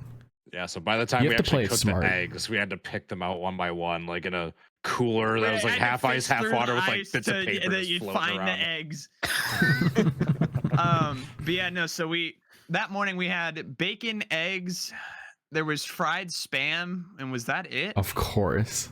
Yeah, so by the time You we have to play actually it cooked smart. the eggs, we had to pick them out one by one, like in a cooler that We was like had to half ice, fish half through the water with like ice bits of to- paper that just you floating find around. the eggs. But yeah, no. So that morning we had bacon, eggs. There was fried spam, and was that it? Of course.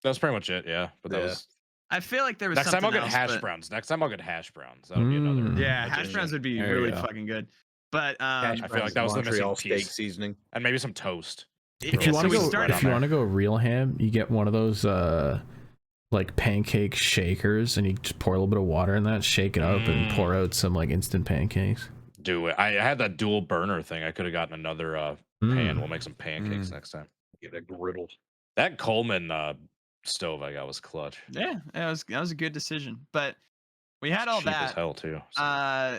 That was pretty much it, yeah. But that Yeah. was I feel like there was next time I'll something get else, hash but- browns. Next time I'll get hash browns. That'll be another. Mm. Yeah, hash addition. browns would be There you really go. fucking good. But I feel like that was the missing Montreal steak piece. seasoning. And maybe some toast. If yeah, you so want we to go, started- if you want to go real ham, you get one of those like pancake shakers, and you just pour a little bit of water in that, shake it up, and pour out some like instant pancakes. Do it. I had that dual burner thing. I could have gotten another pan. We'll make some pancakes next time. Get a griddle. That Coleman stove I got was clutch. Yeah, that was a good decision. But we had all Cheap as that. hell too. so.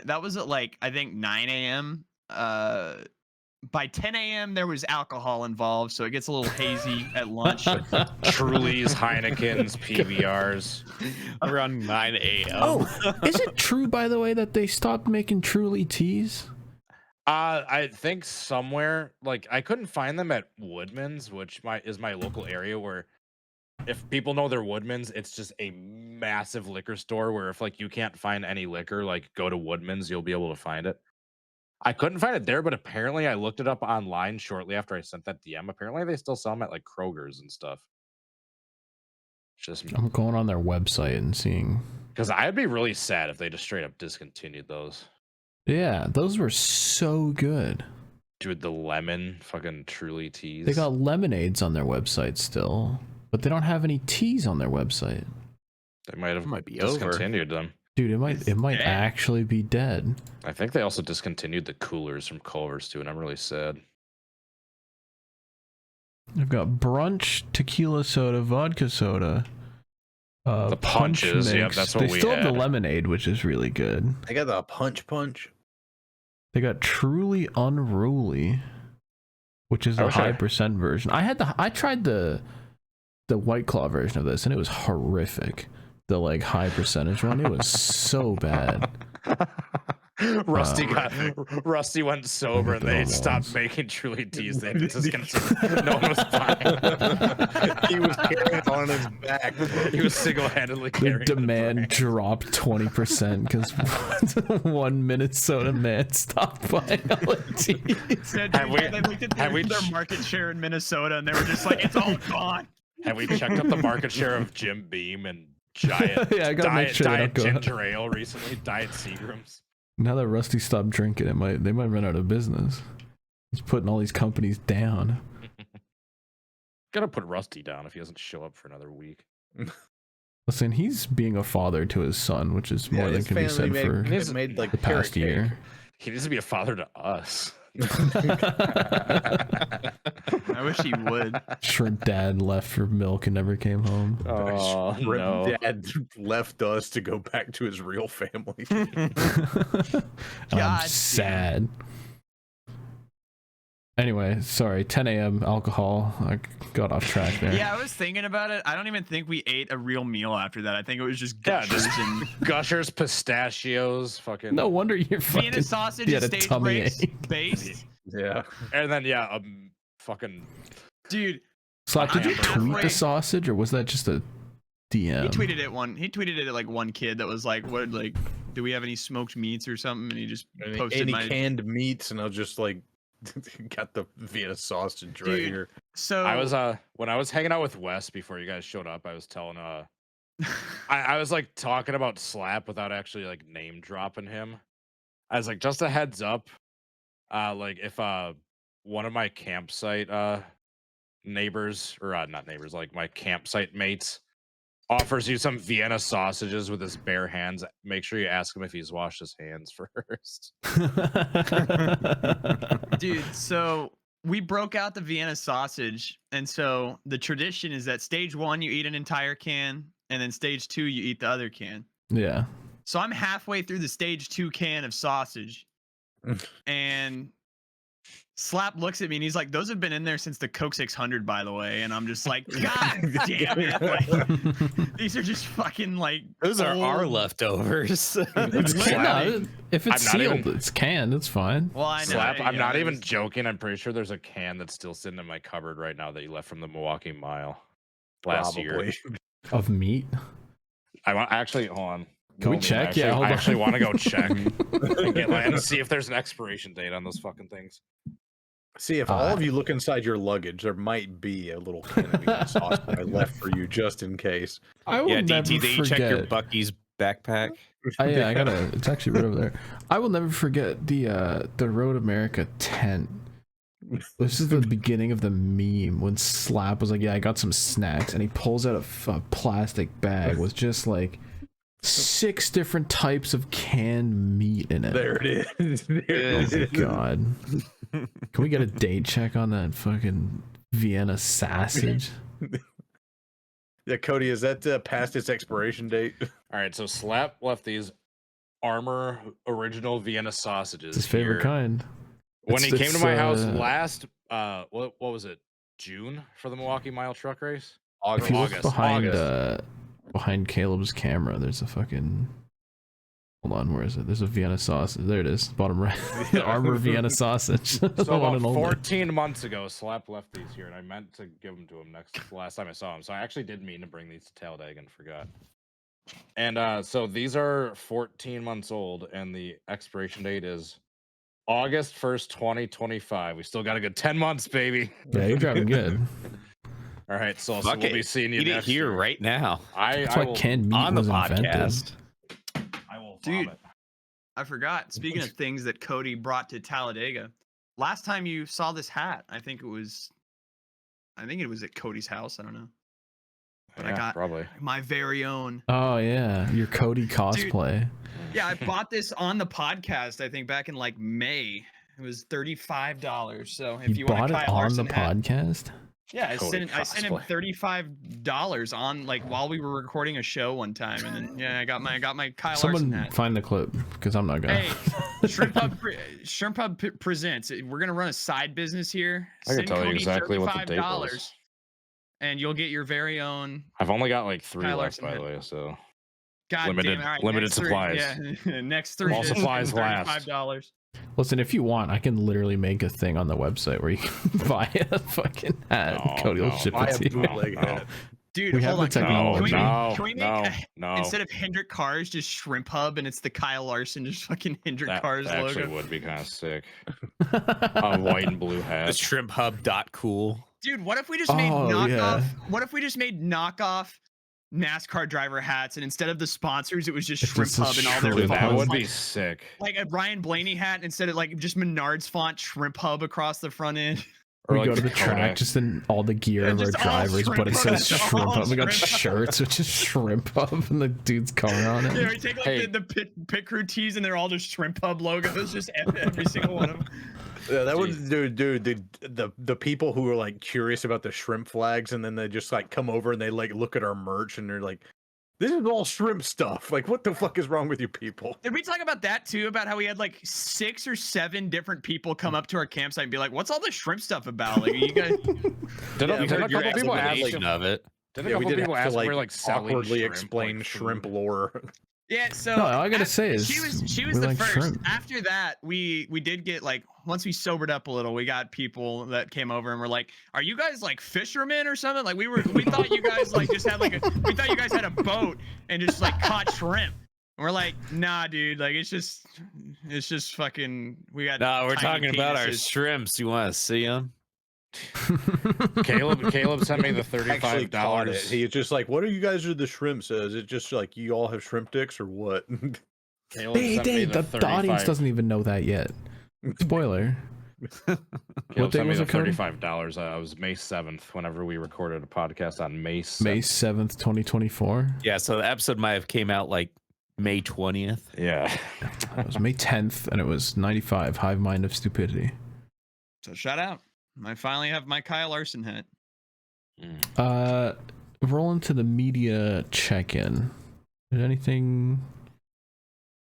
That was at like I think 9 a.m. By 10 a.m. there was alcohol involved, so it gets a little hazy at lunch. Truly's, Heineken's, PBRs. Around 9 a.m. Oh, is it true, by the way, that they stopped making Truly teas? I think somewhere like I couldn't find them at Woodman's, which is my local area where if people know they're Woodman's, it's just a massive liquor store where if like you can't find any liquor, like go to Woodman's, you'll be able to find it. I couldn't find it there, but apparently I looked it up online shortly after I sent that DM. Apparently they still sell them at like Kroger's and stuff. Just I'm going on their website and seeing. because I'd be really sad if they just straight up discontinued those. Yeah, those were so good. Dude, the lemon fucking Truly teas. They got lemonades on their website still, but they don't have any teas on their website. They might have Might be over. discontinued them. Dude, it might dead. actually be dead. I think they also discontinued the coolers from Culver's too, and I'm really sad. I've got brunch, tequila soda, vodka soda. The punches, yep, that's what they we still have the had. lemonade, which is really good. I got the punch. They got Truly Unruly, which is I a wish high I- percent version. I tried the White Claw version of this, and it was horrific. The like high percentage one, it was so bad. Rusty went sober and they the stopped ones. making Truly teas. They discontinued. No one was buying. He was carrying it on his back. He was single-handedly The carrying demand brand. dropped 20% because one Minnesota man stopped buying all the teas. Yeah, Have we- they looked at have we their ch- market share in Minnesota, and they were just like, "It's all gone." Have we checked out the market share of Jim Beam and Giant Yeah, I gotta make sure they Diet don't go- Ginger Ale recently? Diet Seagrams. Now that Rusty stopped drinking, they might run out of business. He's putting all these companies down. Gotta put Rusty down if he doesn't show up for another week. Listen, he's being a father to his son, which is more than his can be said family for made like the past carrot year. He needs to be a father to us. I wish he would. Shrimp dad left for milk and never came home. Oh Shrimp no! Dad left us to go back to his real family. God I'm damn. sad. Anyway, sorry, 10 a.m. alcohol. I got off track there. Yeah, I was thinking about it. I don't even think we ate a real meal after that. I think it was just Yeah, gushers just and Gushers, pistachios, fucking. No wonder you're fucking. Vienna sausage you and had a stage tummy race ache. based. Yeah. And then fucking. Dude, Slap, did you tweet halfway- the sausage or was that just a DM? he tweeted it at like one kid that was like, "What like do we have any smoked meats or something? And he just posted any my canned meats, and I was just like, got the Vienna sausage right here. So I was when I was hanging out with Wes before you guys showed up, I was telling I was like talking about Slap without actually like name dropping him. I was like, just a heads up, like if one of my campsite neighbors, or not neighbors, like my campsite mates, offers you some Vienna sausages with his bare hands, make sure you ask him if he's washed his hands first. dude, so we broke out the Vienna sausage, and so the tradition is that stage 1 you eat an entire can, and then stage 2 you eat the other can. Yeah. So I'm halfway through the stage 2 can of sausage, and Slap looks at me and he's like, "Those have been in there since the Coke 600, by the way." And I'm just like, "God damn it! Like, these are just fucking like Those are our old- leftovers. It's literally- no, if it's I'm not sealed, even- it's canned. It's fine. Well, I know. Slap, I'm yeah, not it even was- joking. I'm pretty sure there's a can that's still sitting in my cupboard right now that you left from the Milwaukee Mile last year. Probably. Of meat. I want actually hold on. Can we No, check? Actually, Yeah, hold I on. actually want to go check and see if there's an expiration date on those fucking things. See, if all of you look inside your luggage, there might be a little can of Vienna sausage I left for you just in case. I will Yeah, never DT, did you check your forget. Bucky's backpack? Yeah, I gotta. It's actually right over there. I will never forget the Road America tent. This is the beginning of the meme when Slap was like, "Yeah, I got some snacks," and he pulls out a plastic bag with just like 6 different types of canned meat in it. There it is. There Oh it my is. god! Can we get a date check on that fucking Vienna sausage? Yeah, Cody, is that past its expiration date? All right, so Slap left these Armor original Vienna sausages. It's his favorite here. kind. When he came to my house uh, last, what was it? June for the Milwaukee Mile truck race. If you look August. behind Caleb's camera, there's a fucking. Hold on, where is it? There's a Vienna sausage. There it is, bottom right. The Armor Vienna sausage. The So one about and only. 14 months ago, Slap left these here, and I meant to give them to him last time I saw him. So I actually did mean to bring these to Talladega and forgot. And so these are 14 months old, and the expiration date is August 1st, 2025. We still got a good 10 months, baby. Yeah, you're driving good. All right, so Fuck we'll it. be seeing you Eat it next here year. right now That's I why will, canned meat on the was invented. podcast. I will Dude. vomit. I forgot. Speaking of things that Cody brought to Talladega, last time you saw this hat, I think it was at Cody's house. I don't know. But I Yeah, got probably. my very own. Oh yeah, your Cody cosplay. Yeah, I bought this on the podcast. I think back in like May. It was $35. So if you, You want bought a it Kyle on the Larson hat, podcast. yeah, I Cody sent him cosplay. $35 on like while we were recording a show one time, and then yeah, I got my Kyle Larson Someone hat. find the clip because I'm not gonna. Hey, Shrimp Hub Presents. We're gonna run a side business here. I can Send tell you Cody exactly what the date $35, was. and you'll get your very own. I've only got like 3 Kyle left, Larson by hat. the way. So God Limited- damn it. All right, limited next three- supplies. Yeah, next 3 All days, supplies last. $35. Listen, if you want, I can literally make a thing on the website where you can buy a fucking hat. No, Cody will no. ship I it have to you. bootleg No. hat. Dude, We have hold the on. technology. Can we make no. instead of Hendrick Cars, just Shrimp Hub, and it's the Kyle Larson, just fucking Hendrick That Cars actually logo? would be kind of sick. A white and blue The hat. ShrimpHub.cool. Dude, what if we just made Oh, knockoff? yeah. What if we just made knockoff NASCAR driver hats, and instead of the sponsors, it was just It's Shrimp just a Hub and all their Shrimp Dude, that fonts, would like, be sick. like a Ryan Blaney hat instead of like just Menard's font, Shrimp Hub across the front end. Or We like go to the Kodak. track just in all the gear Yeah, of our just all drivers, but Shrimp it Hub. says It's Shrimp all Hub. We got Shrimp Hub. shirts with just Shrimp Hub and the dude's car on it. Yeah, we take like Hey. the pit crew tees, and they're all just Shrimp Hub logos, just every single one of them. Yeah, that would dude. The people who are like curious about the shrimp flags, and then they just like come over and they like look at our merch, and they're like, "This is all shrimp stuff. Like, what the fuck is wrong with you people?" Did we talk about that too? About how we had like 6 or 7 different people come up to our campsite and be like, "What's all this shrimp stuff about? Like, are you guys?" Did Yeah, a couple Your people ask? explanation of it. Didn't a Yeah, we couple did people have ask to if like, we're like selling awkwardly shrimp, explain like, shrimp food? lore. Yeah, so No, all I gotta say is she was we the like first. shrimp. After that, we did get like once we sobered up a little, we got people that came over and were like, "Are you guys like fishermen or something?" Like we thought you guys like just had like we thought you guys had a boat and just like caught shrimp. we're like, nah, dude. Like it's just fucking. We got. No, we're tiny talking about our penises. shrimps. You want to see them? Caleb sent me the Actually caught it. $35. He's just like, what are you guys with the shrimps? Is it just like you all have shrimp dicks or what? Caleb sent me the audience 35 doesn't even know that yet. Spoiler. Caleb What day sent me was the it, Cody? $35. It was May 7th whenever we recorded a podcast on May 7th. May 7th, 2024. Yeah, so the episode might have came out like May 20th. Yeah. It was May 10th, and it was 95, Hive Mind of Stupidity. So shout out. I finally have my Kyle Larson hat. Roll into the media check-in. Is anything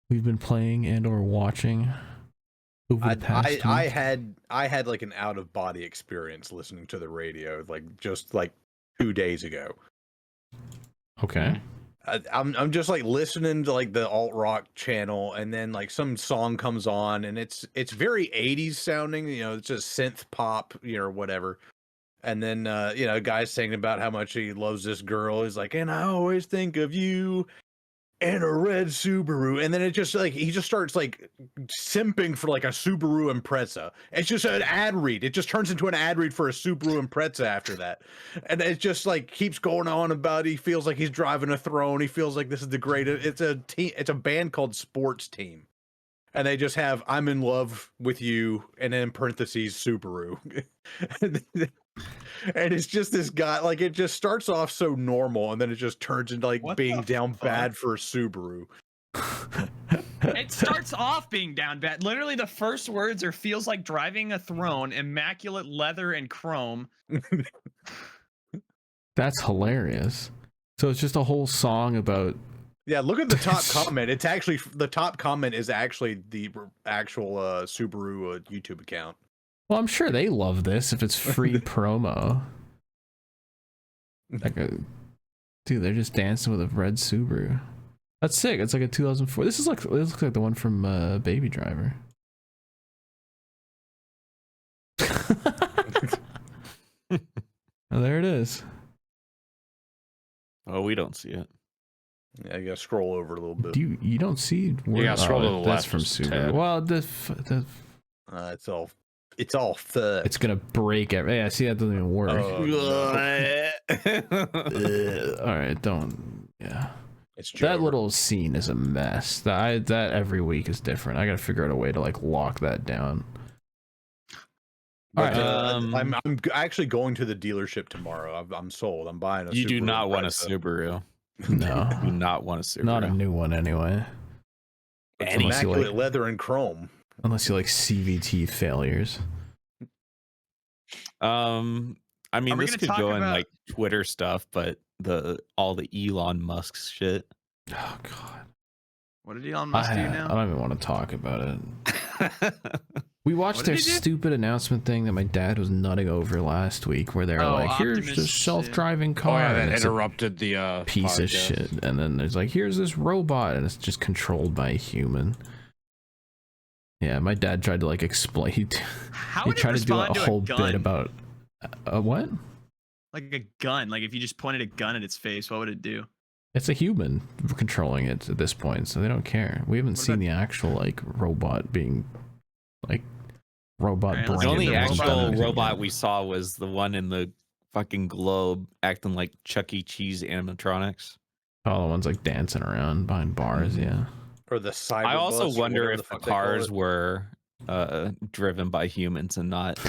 we've been playing and or watching over the past week? I had like an out of body experience listening to the radio like just like 2 days ago. Okay. I'm just like listening to like the alt rock channel, and then like some song comes on, and it's very 80s sounding, you know, it's just synth pop, you know, or whatever. And then you know, a guy's saying about how much he loves this girl. He's like, and I always think of you and a red Subaru. And then it just like he just starts like simping for like a Subaru Impreza. It's just an ad read. It just turns into an ad read for a Subaru Impreza after that. And it just like keeps going on about he feels like he's driving a throne. He feels like this is the greatest. It's a band called Sports Team. And they just have I'm in love with you, and then in parentheses Subaru. And it's just this guy, like it just starts off so normal, and then it just turns into like What being the down fuck? bad for a Subaru. It starts off being down bad. Literally, the first words are feels like driving a throne, immaculate leather and chrome. That's hilarious. So it's just a whole song about Yeah, look at the top comment. It's actually the top comment is actually the actual Subaru YouTube account. well, I'm sure they love this if it's free promo. Like dude, they're just dancing with a red Subaru. That's sick. It's like a 2004. This looks like the one from Baby Driver. Oh, there it is. Oh, we don't see it. Yeah, you gotta scroll over a little bit. You don't see where gotta scroll to the that's left from just a Subaru. tad. Well, It's all fudge. it's gonna break every. Yeah, see, that doesn't even work. Oh, no. All right, don't. Yeah, It's that Joe. little scene is a mess. That every week is different. I gotta figure out a way to like lock that down. All But, right. I'm actually going to the dealership tomorrow. I'm sold. I'm buying a. You do Subaru not want a Impreza. Subaru. No, You do not want a Subaru. not a new one anyway. It's Unless you immaculate like- leather and chrome. Unless you like CVT failures. I mean, Are we this gonna could talk go in about- like Twitter stuff, but all the Elon Musk shit. Oh God. What did Elon Musk do I now? don't even want to talk about it. We watched What their did he do? stupid announcement thing that my dad was nutting over last week, where they're Oh, like, "Here's Optimus this self-driving Oh car," yeah, and that it's a interrupted the piece of podcast. shit, and then there's like, "Here's this robot," and it's just controlled by a human. Yeah, my dad tried to like explain. How He would it tried to do a respond to whole gun? bit about what? Like a gun. Like if you just pointed a gun at its face, what would it do? It's a human controlling it at this point, so they don't care. We haven't What seen about- the actual like robot being like robot Alright, let's brain. The only the robot actual movie robot yet. we saw was the one in the fucking globe acting like Chuck E. Cheese animatronics. Oh, the ones like dancing around behind bars, yeah. Or the cyber. I also bus or wonder whatever if the the fuck they call cars it. were driven by humans and not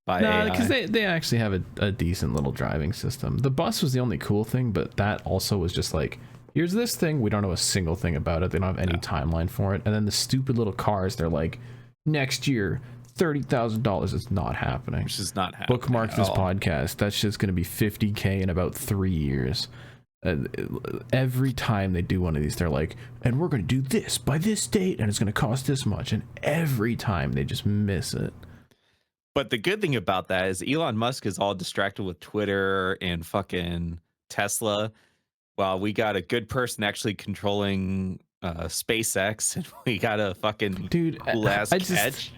by No, AI. because they actually have a decent little driving system. The bus was the only cool thing, but that also was just like, here's this thing, we don't know a single thing about it. They don't have any timeline for it. And then the stupid little cars, they're like, next year, $30,000. It's not happening. Which is not happening. Bookmark at this all. podcast. That shit's gonna be 50K in about 3 years. Every time they do one of these, they're like, and we're gonna do this by this date, and it's gonna cost this much. And every time they just miss it. But the good thing about that is Elon Musk is all distracted with Twitter and fucking Tesla, while we got a good person actually controlling SpaceX, and we got a fucking Dude, cool ass I just- catch.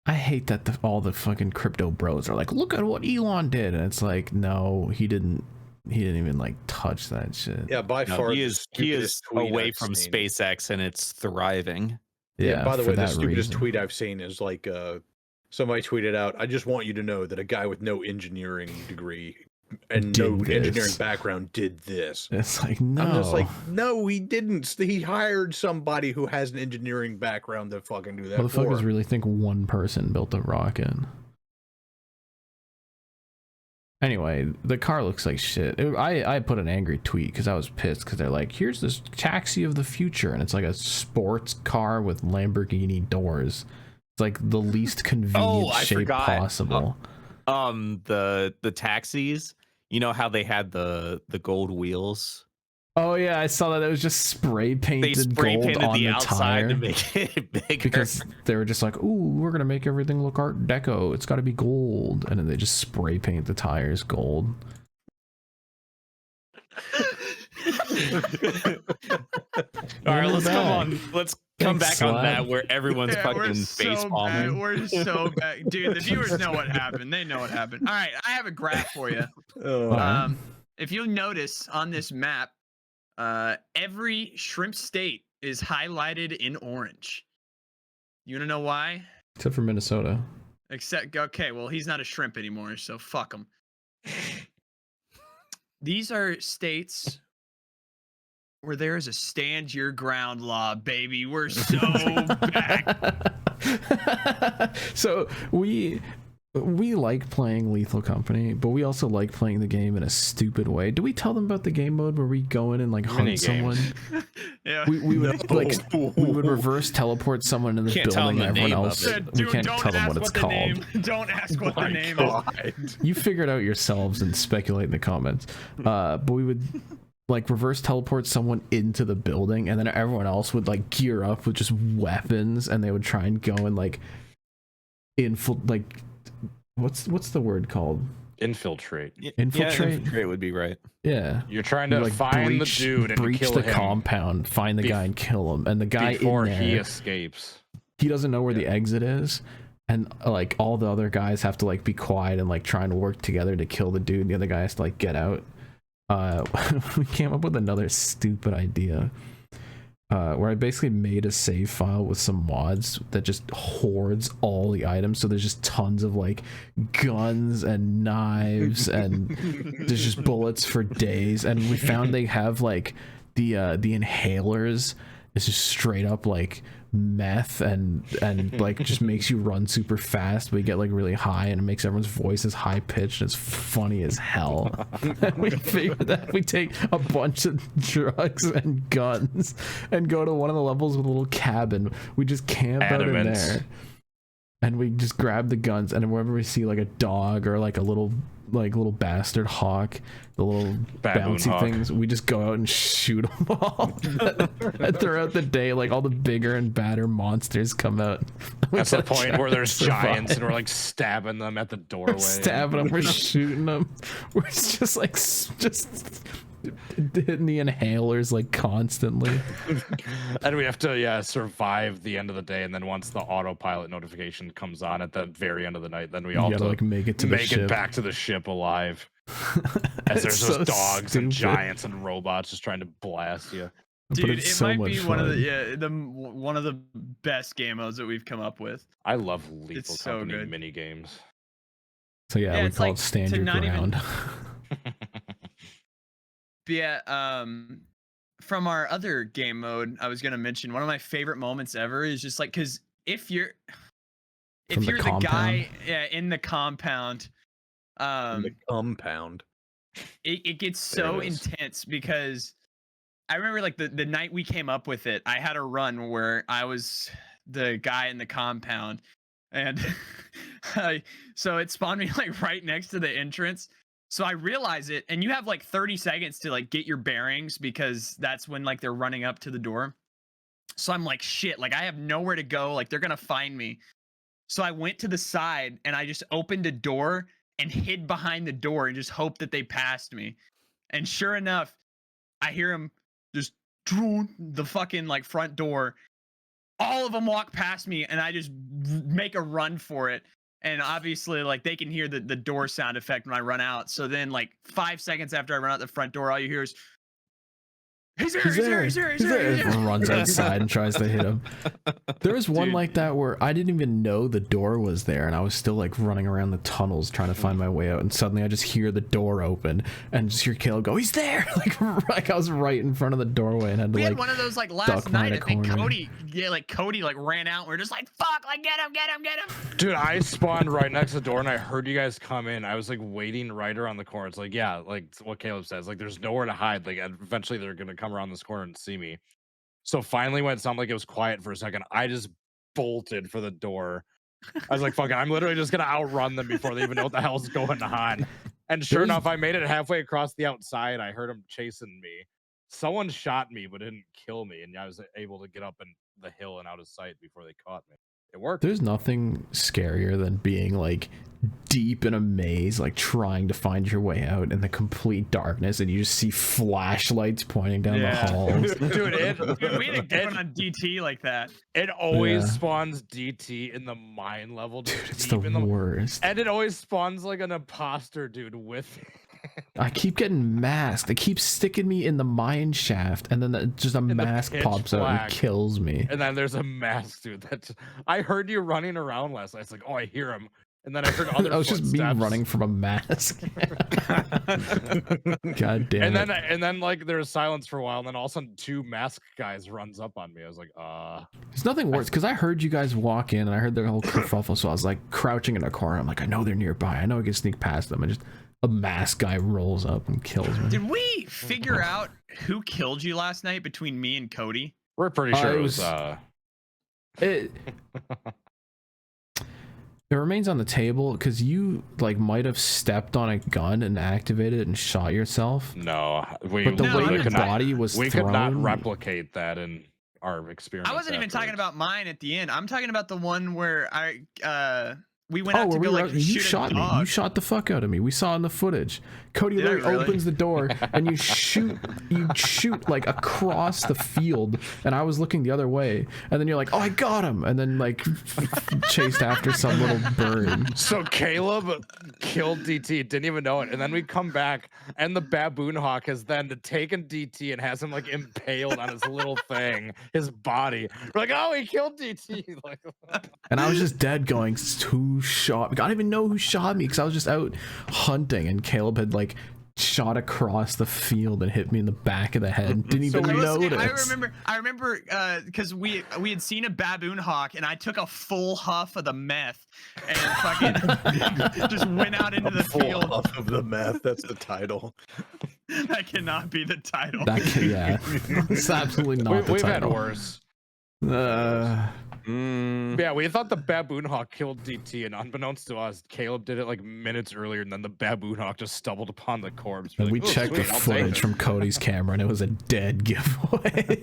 I hate that all the fucking crypto bros are like, look at what Elon did, and it's like, no, he didn't he didn't even like touch that shit. Yeah, by No, far he the is stupidest tweet away I've from seen. SpaceX and it's thriving. Yeah, by the for way, the that stupidest reason. tweet I've seen is like somebody tweeted out, I just want you to know that a guy with no engineering degree and no Did engineering this. background did this. It's like, no. I'm just like, no, he didn't. He hired somebody who has an engineering background to fucking do that for Motherfuckers him. really think one person built a rocket. Anyway, the car looks like shit. I put an angry tweet because I was pissed because they're like, here's this taxi of the future, and it's like a sports car with Lamborghini doors. It's like the least convenient shape possible. The taxis, you know how they had the gold wheels? Oh yeah, I saw that. It was just spray painted They spray gold painted on the the outside tire to make it bigger. because they were just like, "Ooh, we're gonna make everything look Art Deco. It's got to be gold," and then they just spray paint the tires gold. All right, let's come on. Let's come Thanks, back on Slab. that where everyone's Yeah, fucking we're face so palming. bad. We're so bad, dude. The viewers know what happened. They know what happened. All right, I have a graph for you. Alright. If you notice on this map, every shrimp state is highlighted in orange. You wanna know why? Except for Minnesota. Except, okay, well, he's not a shrimp anymore, so fuck him. These are states where there is a stand your ground law, baby. We're so back. So we like playing Lethal Company, but we also like playing the game in a stupid way. Do we tell them about the game mode where we go in and like hunt Minigames. someone? Yeah. We would like we would reverse teleport someone in the Can't tell building them and the everyone name of else. it. We can't tell them ask what it's the called. name. Don't ask what the name is. You figure it out yourselves and speculate in the comments. But we would like reverse teleport someone into the building, and then everyone else would like gear up with just weapons, and they would try and go and like what's the word called? Infiltrate. Infiltrate? Yeah, infiltrate would be right. Yeah. You're trying to You, like, find the dude and breach kill the him compound, find the guy and kill him, and the guy before in there, he escapes. he doesn't know where the exit is, and like all the other guys have to like be quiet and like try and work together to kill the dude. The other guy has to like get out. We came up with another stupid idea where I basically made a save file with some mods that just hoards all the items. So there's just tons of like guns and knives and there's just bullets for days. And we found they have like the inhalers. It's just straight up like meth and like just makes you run super fast, but you get like really high and it makes everyone's voices high pitched and it's funny as hell. And we figured that we take a bunch of drugs and guns and go to one of the levels with a little cabin. We just camp out in Adamants. there and we just grab the guns, and wherever we see like a dog or like a little bastard hawk, the little Baboon bouncy hawk. things, we just go out and shoot them all. And throughout the day, like all the bigger and badder monsters come out. We That's the gotta point try where to there's survive. giants and we're like stabbing them at the doorway. We're stabbing them, we're shooting them. We're just like just hitting the inhalers like constantly. And we have to survive the end of the day, and then once the autopilot notification comes on at the very end of the night, then we all You have gotta to like make it to the make ship. it back to the ship alive. As It's there's those so dogs and stupid. giants and robots just trying to blast you. But Dude, it's it so might much be one of fun. the one of the best game modes that we've come up with. I love Lethal It's so Company good. mini games. So yeah, Yeah, we it's call like it stand to your not even- ground. But yeah, from our other game mode, I was gonna mention one of my favorite moments ever is just like, because if you're From the the guy in the compound, In the compound. it gets There so it is. intense because I remember like the night we came up with it, I had a run where I was the guy in the compound, and so it spawned me like right next to the entrance. So I realize it, and you have like 30 seconds to like get your bearings because that's when like they're running up to the door. So I'm like, shit, like I have nowhere to go, like they're gonna find me. So I went to the side and I just opened a door and hid behind the door and just hoped that they passed me. And sure enough, I hear him just the fucking like front door. All of them walk past me and I just make a run for it. And obviously, like, they can hear the door sound effect when I run out. So then, like, 5 seconds after I run out the front door, all you hear is, he's there. Runs outside and tries to hit him. There was one like that where I didn't even know the door was there, and I was still like running around the tunnels trying to find my way out, and suddenly I just hear the door open and just hear Caleb go, he's there. Like I was right in front of the doorway and had to, we like, had one of those like last night. I think Cody like ran out and we're just like, fuck, like get him. Dude, I spawned right next to the door and I heard you guys come in. I was like waiting right around the corner. It's like, yeah, like what Caleb says, like there's nowhere to hide. Like eventually they're gonna come around this corner and see me. So finally, when it sounded like it was quiet for a second, I just bolted for the door. I was like, fuck it, I'm literally just gonna outrun them before they even know what the hell's going on. And sure enough, I made it halfway across the outside. I heard them chasing me. Someone shot me but didn't kill me, and I was able to get up in the hill and out of sight before they caught me. It worked. There's nothing scarier than being like deep in a maze, like trying to find your way out in the complete darkness, and you just see flashlights pointing down the halls. Dude, we had a good one on DT like that. It always spawns DT in the mine level. Dude, it's the worst. And it always spawns like an imposter, dude, with I keep getting masked. They keep sticking me in the mine shaft, and then just a mask pops out and kills me. And then there's a mask, dude. I heard you running around last night. It's like, oh, I hear him. And then I heard other I was just me running from a mask. God damn it. And then like there was silence for a while, and then all of a sudden 2 masked guys runs up on me. I was like, There's nothing worse, because I heard you guys walk in and I heard their whole kerfuffle, so I was like crouching in a corner. I'm like, I know they're nearby. I know I can sneak past them, and just a masked guy rolls up and kills me. Did we figure out who killed you last night between me and Cody? We're pretty sure it was it remains on the table, because you like might have stepped on a gun and activated it and shot yourself. No, but the way your body was we thrown, could not replicate that in our experience. I wasn't even talking about mine at the end. I'm talking about the one where we went out to go like you shot me. You shot the fuck out of me. We saw in the footage. Cody literally opens the door and you shoot like across the field, and I was looking the other way, and then you're like, oh, I got him, and then like chased after some little bird. So Caleb killed DT, didn't even know it, and then we come back and the baboon hawk has then taken DT and has him like impaled on his little thing, his body. We're like, oh, he killed DT. Like, and I was just dead going, who shot me? I don't even know who shot me, because I was just out hunting, and Caleb had like shot across the field and hit me in the back of the head. Didn't even notice. I remember because we had seen a baboon hawk, and I took a full huff of the meth and fucking just went out into the field. Full huff of the meth. That's the title. That cannot be the title. Yeah, it's absolutely not the title. We've had worse. Yeah, we thought the baboon hawk killed DT, and unbeknownst to us, Caleb did it like minutes earlier, and then the baboon hawk just stumbled upon the corpse. And we checked the footage from Cody's camera, and it was a dead giveaway.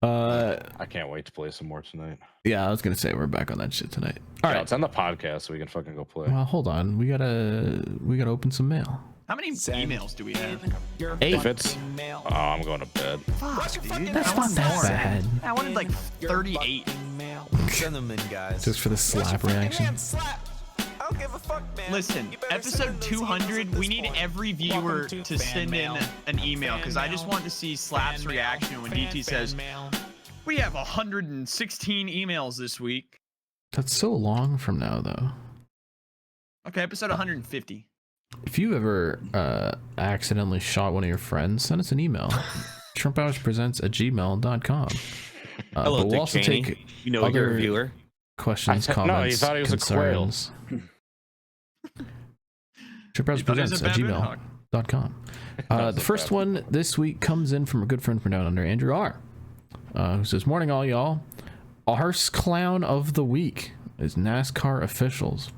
I can't wait to play some more tonight. Yeah, I was gonna say we're back on that shit tonight. All right, it's on the podcast, so we can fucking go play. Well, hold on, we gotta open some mail. How many emails do we have? 8. Oh, I'm going to bed. Fuck, dude. That's not that bad. I wanted like 38. Send them in, guys. Just for the slap reaction. I don't give a fuck, man. Listen, episode 200, we need every viewer to send in an email, because I just want to see Slap's reaction when DT says, we have 116 emails this week. That's so long from now, though. Okay, episode 150. If you ever accidentally shot one of your friends, send us an email. ShrimpHoursPresents@gmail.com. Hello, but we'll Dick also Cheney. take You know, you're a viewer. Questions, comments, no, you thought he was concerns. ShrimpHoursPresents@gmail.com. The first one this week comes in from a good friend from down under, Andrew R. Who says, morning all y'all. Arse clown of the week is NASCAR officials.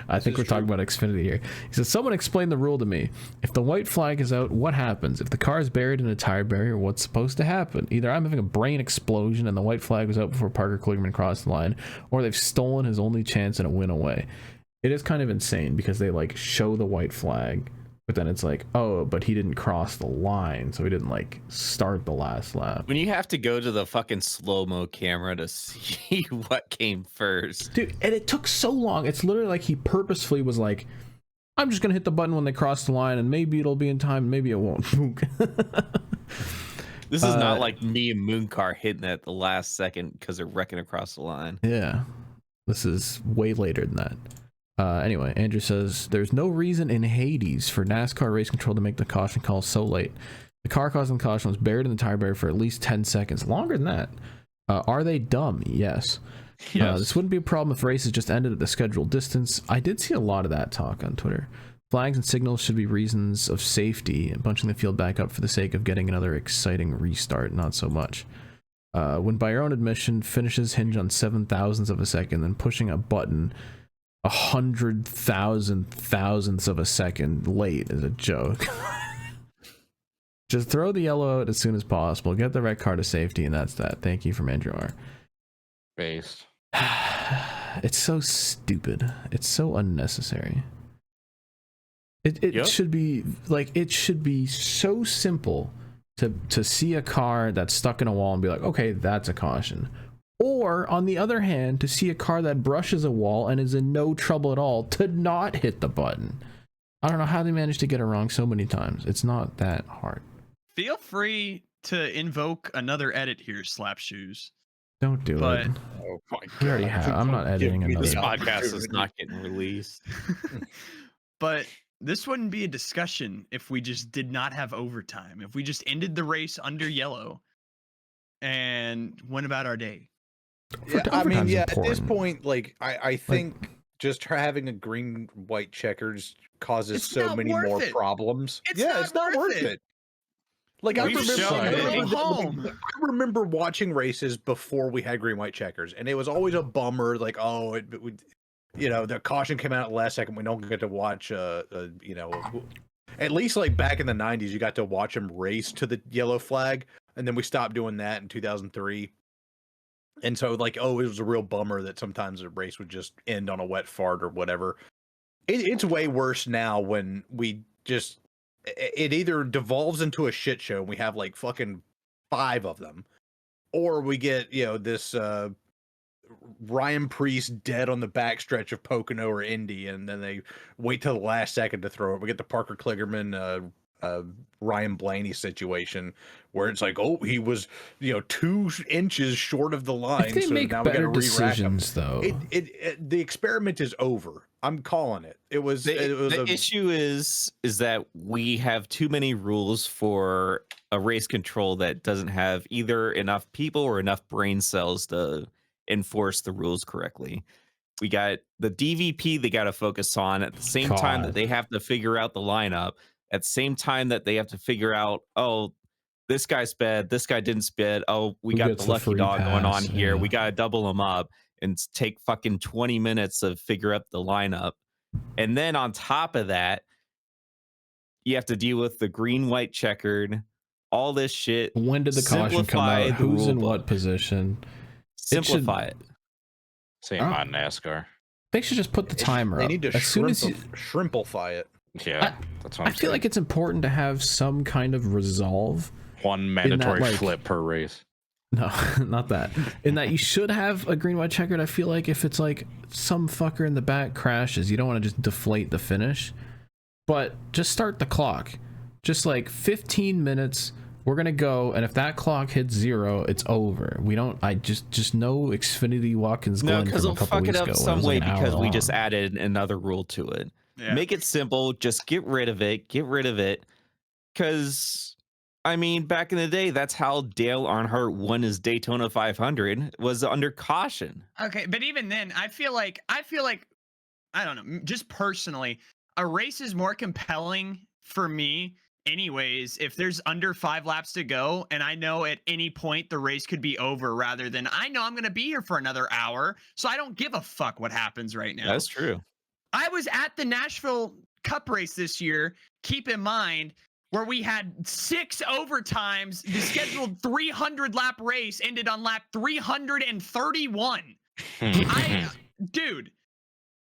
I think we're talking about Xfinity here. He says, someone explain the rule to me. If the white flag is out, what happens? If the car is buried in a tire barrier, what's supposed to happen? Either I'm having a brain explosion and the white flag was out before Parker Kligerman crossed the line, or they've stolen his only chance and a win away. It is kind of insane because they like show the white flag But then it's like, oh, but he didn't cross the line, so he didn't like start the last lap. When you have to go to the fucking slow-mo camera to see what came first. Dude, and it took so long. It's literally like he purposefully was like, I'm just gonna hit the button when they cross the line, and maybe it'll be in time, maybe it won't. This is not like me and Mooncar hitting it at the last second because they're wrecking across the line. Yeah, this is way later than that. Anyway, Andrew says, there's no reason in Hades for NASCAR race control to make the caution call so late. The car causing the caution was buried in the tire barrier for at least 10 seconds. Longer than that. Are they dumb? Yes. This wouldn't be a problem if races just ended at the scheduled distance. I did see a lot of that talk on Twitter. Flags and signals should be reasons of safety, and bunching the field back up for the sake of getting another exciting restart, not so much. When by your own admission, finishes hinge on 7,000ths of a second, then pushing a button 100,000 thousandths of a second late is a joke. Just throw the yellow out as soon as possible, get the red car to safety, and that's that. Thank you from Andrew R. Based. It's so stupid. It's so unnecessary. It should be like, it should be so simple to see a car that's stuck in a wall and be like, okay, that's a caution. Or on the other hand, to see a car that brushes a wall and is in no trouble at all to not hit the button. I don't know how they managed to get it wrong so many times. It's not that hard. Feel free to invoke another edit here, Slap Shoes. Don't do it. Oh my We already have. I'm not editing another. This podcast is not getting released. But this wouldn't be a discussion if we just did not have overtime. If we just ended the race under yellow and went about our day. Yeah, I mean, Overtime's yeah, at this important. point, like, I think just having a green white checkers causes It's so not many worth more it. problems. It's yeah, not it's not worth worth it. it. Like, I We've remember, shown I it. remember, Go home. I remember watching races before we had green white checkers, and it was always a bummer. Like, oh, it would, you know, the caution came out at the last second. We don't get to watch, you know, at least like back in the 90s, you got to watch them race to the yellow flag, and then we stopped doing that in 2003. And so, like, oh, it was a real bummer that sometimes a race would just end on a wet fart or whatever. It's way worse now when we just, it either devolves into a shit show and we have like fucking 5 of them, or we get, you know, this Ryan Priest dead on the backstretch of Pocono or Indy, and then they wait till the last second to throw it. We get the Parker Kligerman, Ryan Blaney situation where it's like, oh, he was, you know, 2 inches short of the line. If they so make now we better gotta re-rack 'em. decisions, though. The experiment is over. I'm calling it. The issue is that we have too many rules for a race control that doesn't have either enough people or enough brain cells to enforce the rules correctly. We got the DVP they got to focus on at the same time that they have to figure out the lineup, at the same time that they have to figure out, oh, this guy sped, this guy didn't sped. Oh, we Who got gets the the lucky free dog going on pass, here. yeah. We got to double them up and take fucking 20 minutes to figure out the lineup. And then on top of that, you have to deal with the green, white, checkered, all this shit. When did the caution come Simplify out? the Who's rule in book. what position? Simplify it. Same on NASCAR. They should just put the timer They up. need to As soon as you, shrimpify it. Yeah, that's what I feel like it's important to have some kind of resolve. one mandatory like- flip per race. No, not that. In that you should have a green, white, checkered. I feel like if it's like some fucker in the back crashes, you don't want to just deflate the finish, but just start the clock. Just like 15 minutes, we're gonna go, and if that clock hits 0, it's over. We don't. I just know Xfinity Watkins No, Glen because from a they'll couple fuck it weeks up ago. some way because we long. just added another rule to it. Yeah. Make it simple. Just get rid of it. Get rid of it. Because, I mean, back in the day, that's how Dale Earnhardt won his Daytona 500, was under caution. Okay, but even then, I feel like I don't know, just personally, a race is more compelling for me anyways if there's under 5 laps to go and I know at any point the race could be over, rather than I know I'm going to be here for another hour, so I don't give a fuck what happens right now. That's true. I was at the Nashville Cup race this year, keep in mind, where we had 6 overtimes. The scheduled 300 lap race ended on lap 331. Dude,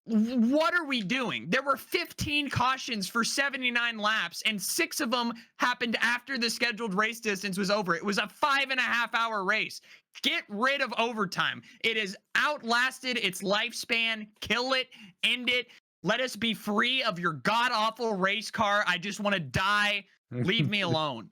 what are we doing? There were 15 cautions for 79 laps, and 6 of them happened after the scheduled race distance was over. It was a 5.5-hour race. Get rid of overtime. It has outlasted its lifespan. Kill it, end it. Let us be free of your god-awful race car. I just want to die. Leave me alone.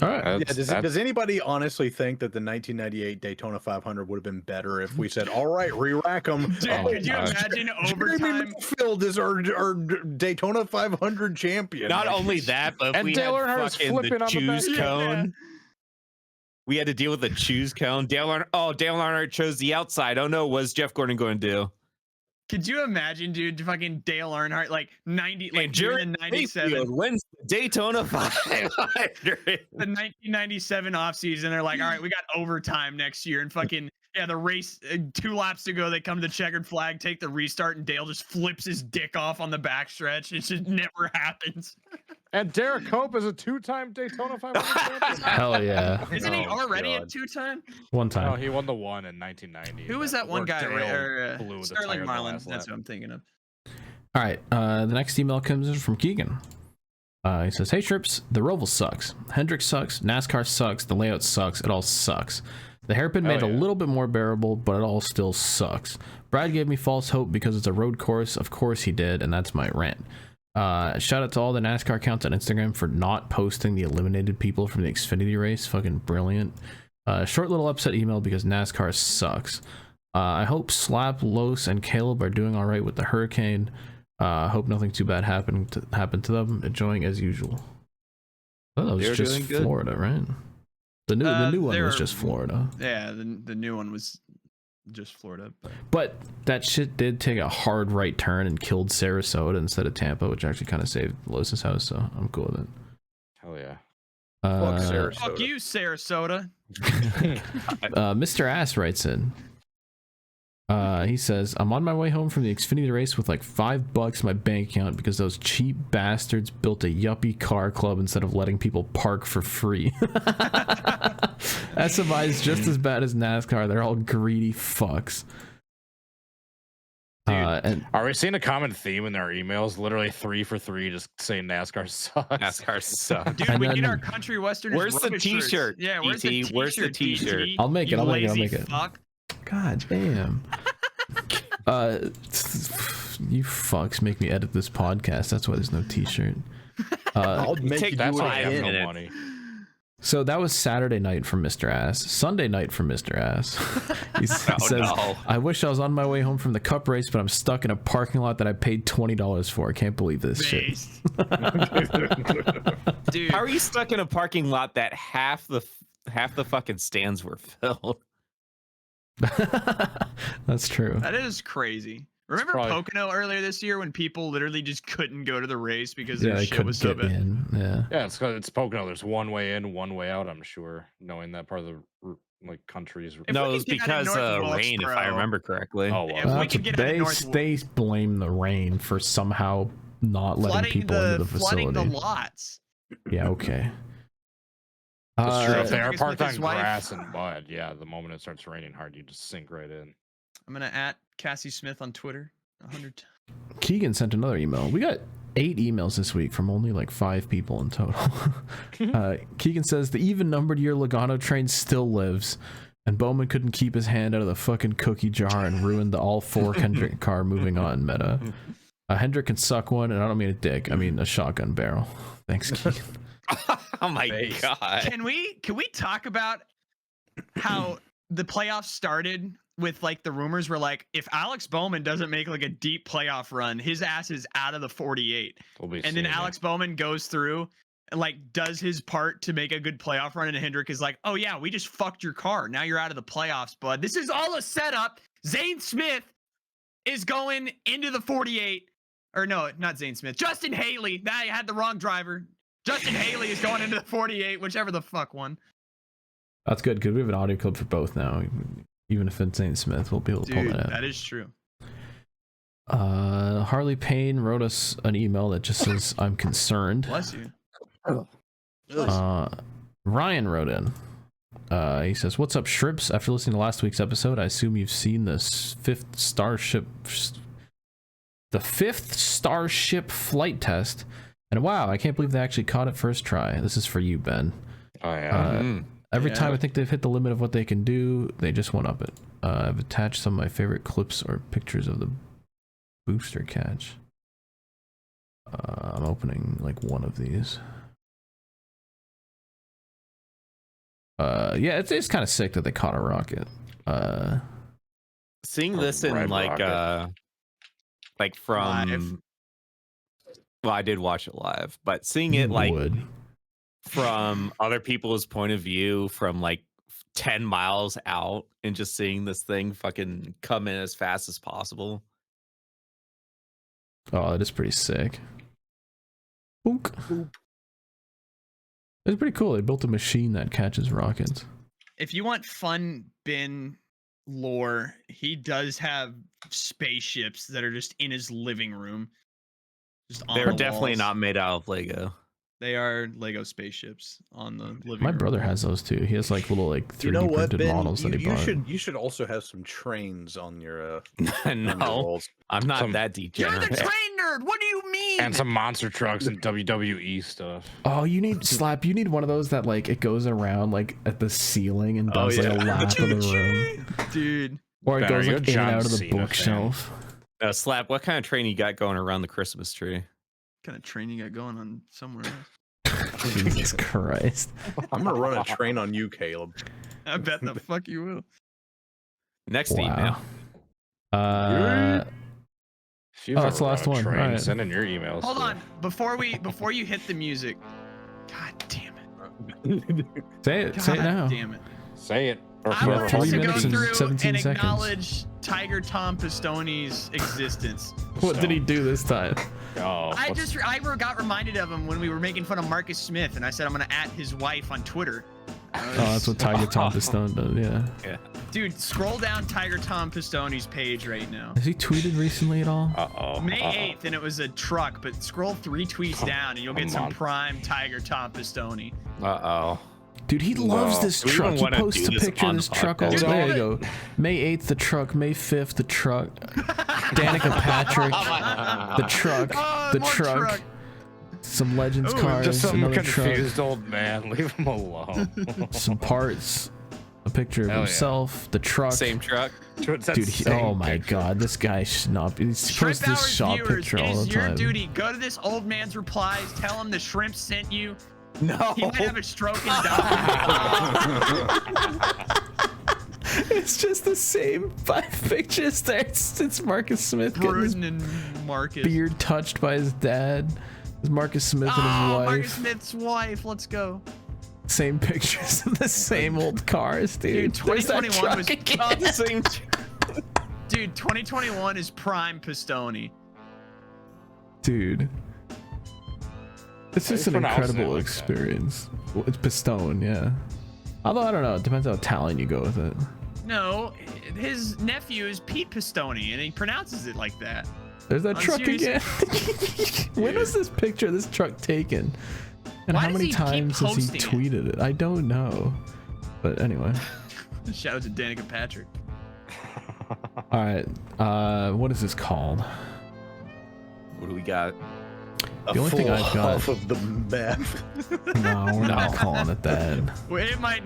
All right. Yeah, does anybody honestly think that the 1998 Daytona 500 would have been better if we said, all right, re-rack them? Dude, could you imagine overtime? Field is our Daytona 500 champion. Not only that, but And we Dale had Earnhardt's fucking flipping the on the choose back. cone. We had to deal with the choose cone. Dale Earnhardt chose the outside. Oh no, what's Jeff Gordon going to do? Could you imagine, dude, fucking Dale Earnhardt, like 90, like during the 97, wins the Daytona 500. the 1997 offseason, they're like, all right, we got overtime next year, and fucking the race 2 laps to go, they come to the checkered flag, take the restart, and Dale just flips his dick off on the backstretch. It just never happens. And Derek Cope is a 2-time Daytona 500 champion. Hell yeah. Isn't he already a God. 2-time? One No, time. he won the one in 1990. Who was that one guy? Blew the Sterling tire the Marlin. last That's lap. what I'm thinking of. All right. The next email comes in from Keegan. He says, "Hey Shrips, the Roval sucks. Hendrick sucks. NASCAR sucks. The layout sucks. It all sucks. The hairpin made a little bit more bearable, but it all still sucks. Brad gave me false hope because it's a road course. Of course he did, and that's my rant. Shout out to all the NASCAR accounts on Instagram for not posting the eliminated people from the Xfinity race. Fucking brilliant. Short little upset email because NASCAR sucks. I hope Slap, Los, and Caleb are doing all right with the hurricane. Hope nothing too bad happened to them. Enjoying as usual." Oh, that was They're just doing good. Florida, right? The new one was just Florida. Yeah, the new one was just Florida. But that shit did take a hard right turn and killed Sarasota instead of Tampa, which actually kind of saved Los's house, so I'm cool with it. Hell yeah. Fuck Sarasota. Fuck you, Sarasota. Mr. Ass writes in. He says, "I'm on my way home from the Xfinity race with like $5 in my bank account because those cheap bastards built a yuppie car club instead of letting people park for free." SMI is just as bad as NASCAR. They're all greedy fucks. Dude, are we seeing a common theme in our emails? Literally 3 for 3, just saying NASCAR sucks. NASCAR sucks. Dude, And we then- need our country westerners. Where's the rubbish shirts. t-shirt, Yeah, where's the DT? t-shirt? Where's the t-shirt? DT? I'll make it, You I'll make it, I'll lazy make it. Fuck. God damn. You fucks make me edit this podcast. That's why there's no t-shirt. I'll make take you That's do why I it have again. no minute. money. So that was Saturday night for Mr. Ass. Sunday night for Mr. Ass. He says, no. "I wish I was on my way home from the Cup race, but I'm stuck in a parking lot that I paid $20 for. I can't believe this shit." Based. Dude, How are you stuck in a parking lot that half the fucking stands were filled? That's true. that is crazy. Remember probably- Pocono earlier this year when people literally just couldn't go to the race because Yeah, their they shit couldn't was so get bad? in. Yeah. Yeah, it's 'cause it's Pocono. There's one way in, one way out. I'm sure, knowing that part of the like countries. If No, we it was could get out of because North rain, if I Wilkesboro- remember correctly. Oh, If well. we Well, could get out of North they blame the rain for somehow not letting people into the flooding facility. the lots. Yeah, okay. That's true. If they Marcus are with parked on his wife. grass and mud, yeah, the moment it starts raining hard, you just sink right in. I'm gonna at Cassie Smith on Twitter 100 times. Keegan sent another email. We got 8 emails this week from only like 5 people in total. Keegan says the even-numbered year Logano train still lives, and Bowman couldn't keep his hand out of the fucking cookie jar and ruined the all-4 Hendrick car moving on meta. Hendrick can suck one, and I don't mean a dick. I mean a shotgun barrel. Thanks, Keegan. Oh my Face. god. Can we talk about how the playoffs started with like the rumors were like if Alex Bowman doesn't make like a deep playoff run, his ass is out of the 48. We'll be And then seeing it. Alex Bowman goes through and like does his part to make a good playoff run, and Hendrick is like, "Oh yeah, we just fucked your car. Now you're out of the playoffs, bud. This is all a setup. Zane Smith is going into the 48." Or no, not Zane Smith. Justin Haley. Nah, you had the wrong driver. Justin Haley is going into the 48, whichever the fuck one. That's good, because we have an audio clip for both now. Even if it's St. Smith, we'll be able to pull Dude, that out. that is true. Harley Payne wrote us an email that just says, "I'm concerned." Bless you. Ryan wrote in. He says, "What's up, Shrips? After listening to last week's episode, I assume you've seen this 5th Starship the 5th Starship flight test. And wow, I can't believe they actually caught it first try. This is for you, Ben. Oh yeah. Every time I think they've hit the limit of what they can do, they just one up it. I've attached some of my favorite clips or pictures of the booster catch. I'm opening like one of these. Yeah, it's kind of sick that they caught a rocket. Seeing this in like from Live. Well, I did watch it live, but seeing it like Would. from other people's point of view from like 10 miles out and just seeing this thing fucking come in as fast as possible. Oh, that is pretty sick. Boonk. It's pretty cool. They built a machine that catches rockets. If you want fun bin lore, he does have spaceships that are just in his living room. Just on They're the definitely walls. not made out of Lego. They are Lego spapeships on the living My room. brother has those too. He has like little like 3D You know what, printed Ben? models that he bought. You should also have some trains on your on your No, walls. I'm not Some- that You're degenerate. the train nerd. What do you mean? And some monster trucks and WWE stuff. Oh, you need Slap. You need one of those that like it goes around like at the ceiling and does like a lap of the room, Dude. or it Ben, are goes you a like in and John out of the Cena fan? bookshelf. Slap, what kind of train you got going around the Christmas tree? What kind of train you got going on somewhere else? Jesus Christ! I'm gonna run a train on you, Caleb. I bet the fuck you will. Next email. Wow. If you've Oh, that's ever the last run a one. train, Alright. Send in your emails. Hold to- on. Before you hit the music. God damn it. Say it. God Say it now. damn it. Say it. Or I whoever want Three holds to the go minutes and keys. through 17 and seconds. acknowledge Tiger Tom Pistone's existence. What did he do this time? Oh, I what's- got reminded of him when we were making fun of Marcus Smith, and I said I'm gonna at his wife on Twitter. Oh, that's what Tiger Tom Pistone does. Yeah. Dude, scroll down Tiger Tom Pistone's page right now. Has he tweeted recently at all? Uh-oh. May 8th, and it was a truck, but scroll 3 tweets down, and you'll get some prime Tiger Tom Pistone. Uh-oh. Dude, he loves this Do we even truck. He wanna posts do a this picture of on this the truck all podcast? the way. There you go. May 8th, the truck. May 5th, the truck. Danica Patrick, the truck. Oh, The more truck. Some Legends Ooh, cars. Just some Another truck. confused old man. Leave him alone. Some parts. A picture of Hell yeah. himself. The truck. Same truck. Dude, oh my god, this guy should not be. He's Shrimp posts this Hours shot viewers, picture it all is the your time. duty. Go to this old man's replies. Tell him the shrimp sent you. No. He might have a stroke and die. It's just the same 5 pictures there. It's Marcus Smith getting his Bruden and Marcus. beard touched by his dad. It's Marcus Smith and his Oh, wife. Marcus Smith's wife. Let's go. Same pictures of the same old cars, dude. Dude, There's that 2021 was truck again. Same Dude, 2021 is prime Pistone. Dude. It's just you an pronounce it incredible like that? experience. Well, it's Pistone, yeah. Although, I don't know. It depends how Italian you go with it. No, his nephew is Pete Pistone, and he pronounces it like that. There's that I'm truck serious. again. When was this picture of this truck taken? And Why how does many he keep times has he posting it? tweeted it? I don't know. But anyway. Shout out to Danica Patrick. All right. What is this called? What do we got? The only thing I've got- Half of the map. No, we're not calling it that. Well, it might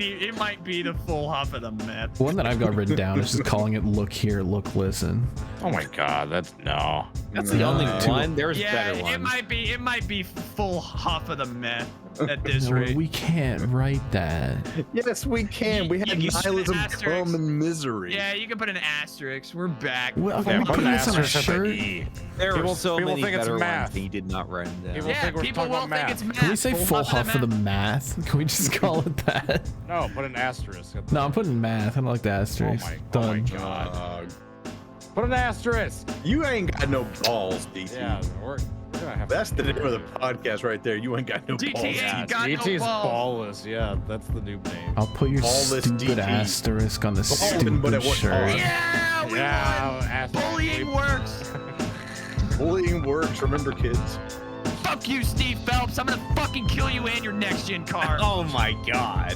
be the full huff of the map. One that I've got written down is just calling it "Look Here, Look, Listen." Oh my god, that's no. That's the only No. one. There's Yeah, better ones. it might be full huff of the meth at this No, rate. we can't write that. Yes, we can. We had You can nihilism asterisk. come in misery. Yeah, you can put an asterisk. We're back. Well, Yeah, I'm put putting an this on a asterisk at the shirt. E. There People- are so people many think it's better math. ones. He did not write them down. People Yeah, think we're people talking will about think it's math. math. Can we say full huff huff for the math? Can we just call it that? No, put an asterisk. At the No, I'm putting math. I don't like the asterisk. oh my Done. god. Put an asterisk. You ain't got no balls, DT. Yeah, we're gonna have That's to the do name of it. the podcast right there. You ain't got no DT balls. ain't Yeah, got no DT's balls. ballless. Yeah, that's the new name. I'll put your Ballless stupid DT. asterisk on the Baldwin, but stupid at what shirt. cost? Yeah, we won. asterisk. Bullying works. Bullying works. Remember, kids. Fuck you, Steve Phelps. I'm gonna fucking kill you and your next gen car. Oh my god.